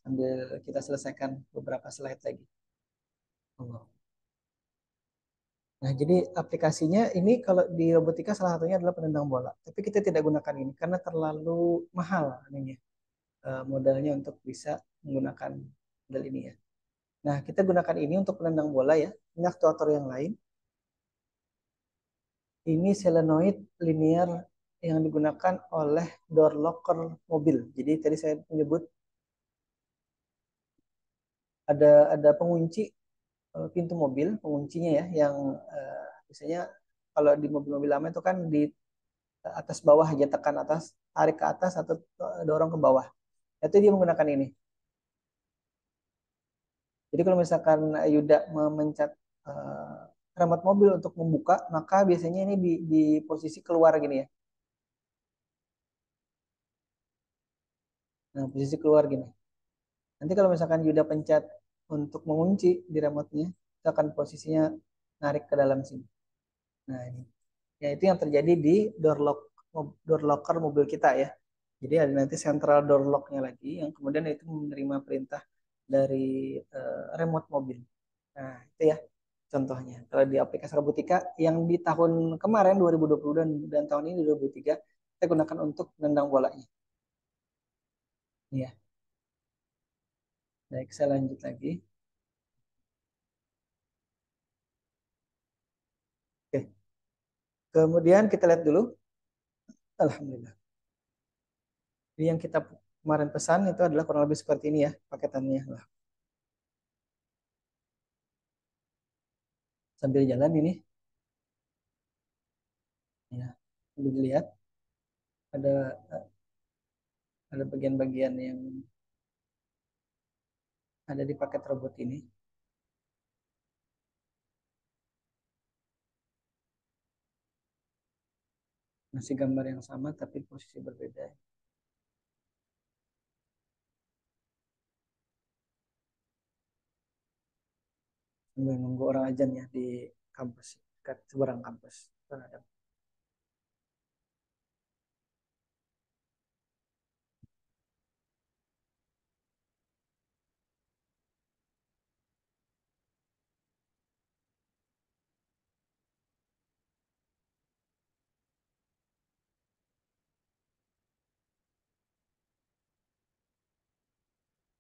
Sambil kita selesaikan beberapa slide lagi. Allah. Nah, jadi aplikasinya ini kalau di robotika salah satunya adalah penendang bola. Tapi kita tidak gunakan ini karena terlalu mahal ininya, modalnya untuk bisa menggunakan model ini ya. Nah, kita gunakan ini untuk penendang bola ya. Ini aktuator yang lain. Ini solenoid linear yang digunakan oleh door locker mobil. Jadi tadi saya menyebut ada pengunci pintu mobil, penguncinya ya, yang biasanya kalau di mobil-mobil lama itu kan di atas bawah aja, tekan atas, tarik ke atas atau dorong ke bawah. Itu dia menggunakan ini. Jadi kalau misalkan Yuda memencet remote mobil untuk membuka, maka biasanya ini di posisi keluar gini ya. Nah, posisi keluar gini. Nanti kalau misalkan Yuda pencet untuk mengunci di remote-nya, itu akan posisinya narik ke dalam sini. Nah, ini. Ya, itu yang terjadi di door locker mobil kita ya. Jadi ada nanti central door lock-nya lagi yang kemudian itu menerima perintah dari remote mobil. Nah, itu ya contohnya. Kalau di aplikasi robotika yang di tahun kemarin 2020 dan tahun ini 2023 kita gunakan untuk menendang bolanya. Ya. Baik, saya lanjut lagi. Oke. Kemudian kita lihat dulu. Alhamdulillah. Jadi yang kita kemarin pesan itu adalah kurang lebih seperti ini ya paketannya. Lah, sambil jalan ini, ya, sambil dilihat ada ada bagian-bagian yang ada di paket robot ini. Masih gambar yang sama tapi posisi berbeda. Sambil nunggu orang ajan ya di kampus, dekat seberang kampus. Ada.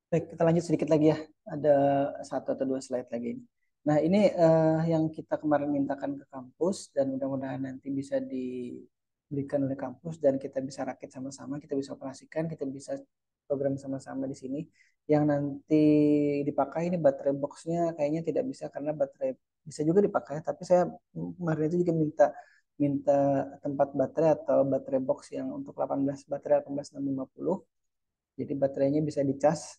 Baik, kita lanjut sedikit lagi ya. Ada satu atau dua slide lagi ini. Nah, ini yang kita kemarin mintakan ke kampus dan mudah-mudahan nanti bisa diberikan oleh kampus dan kita bisa rakit sama-sama, kita bisa operasikan, kita bisa program sama-sama di sini. Yang nanti dipakai ini baterai boxnya kayaknya tidak bisa karena baterai bisa juga dipakai, tapi saya kemarin itu juga minta minta tempat baterai atau baterai box yang untuk 18 baterai 18650. Jadi baterainya bisa dicas.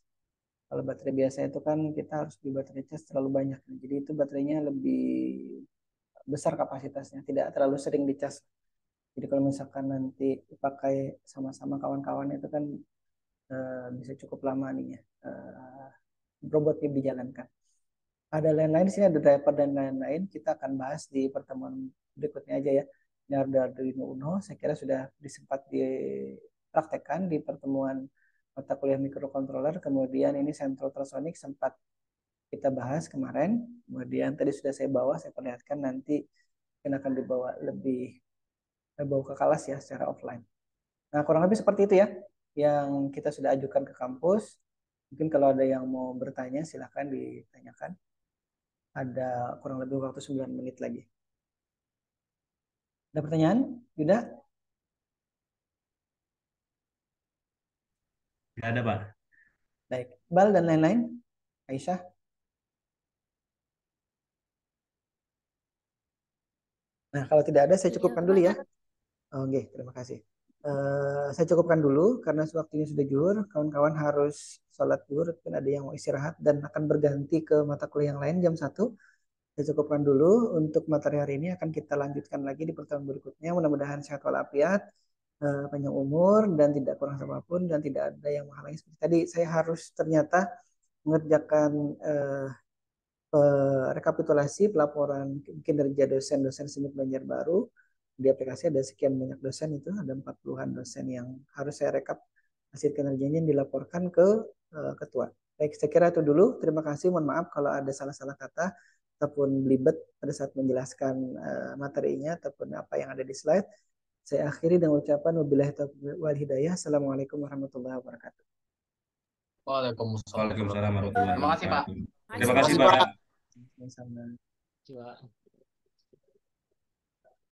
Kalau baterai biasa itu kan kita harus di baterai cas terlalu banyak. Jadi itu baterainya lebih besar kapasitasnya, tidak terlalu sering dicas. Jadi kalau misalkan nanti dipakai sama-sama kawan-kawan itu kan bisa cukup lama nih ya robotnya dijalankan. Ada lain-lain di sini ada driver dan lain-lain. Kita akan bahas di pertemuan berikutnya aja ya. Ini ada Arduino Uno. Saya kira sudah disempat dipraktekkan di pertemuan mata kuliah microcontroller. Kemudian ini Central Ultrasonic sempat kita bahas kemarin. Kemudian tadi sudah saya bawa, saya perlihatkan nanti akan dibawa lebih bawa ke kelas ya secara offline. Nah, kurang lebih seperti itu ya yang kita sudah ajukan ke kampus. Mungkin kalau ada yang mau bertanya silahkan ditanyakan. Ada kurang lebih waktu 9 menit lagi. Ada pertanyaan? Yuda? Tidak ada, Pak. Baik. Bal dan lain-lain? Aisyah? Nah, kalau tidak ada saya cukupkan dulu ya. Oke, terima kasih. Saya cukupkan dulu karena waktunya sudah zuhur. Kawan-kawan harus sholat zuhur, kan ada yang mau istirahat dan akan berganti ke mata kuliah yang lain jam 1. Saya cukupkan dulu untuk materi hari ini, akan kita lanjutkan lagi di pertemuan berikutnya. Mudah-mudahan sehat walafiat, panjang umur dan tidak kurang apapun dan tidak ada yang menghalangi. Seperti tadi saya harus ternyata mengerjakan rekapitulasi pelaporan kinerja dosen-dosen SIMIK Banjarbaru. Di aplikasi ada sekian banyak dosen, itu ada 40-an dosen yang harus saya rekap hasil kinerjanya yang dilaporkan ke ketua. Baik, saya kira itu dulu. Terima kasih. Mohon maaf kalau ada salah-salah kata ataupun belibet pada saat menjelaskan materinya ataupun apa yang ada di slide. Saya akhiri dengan ucapan wabillahi taufiq wal hidayah. Assalamualaikum warahmatullahi wabarakatuh. Waalaikumsalam. Waalaikumsalam warahmatullahi Terima kasih, Pak. wabarakatuh. Terima kasih, Pak. Sama-sama.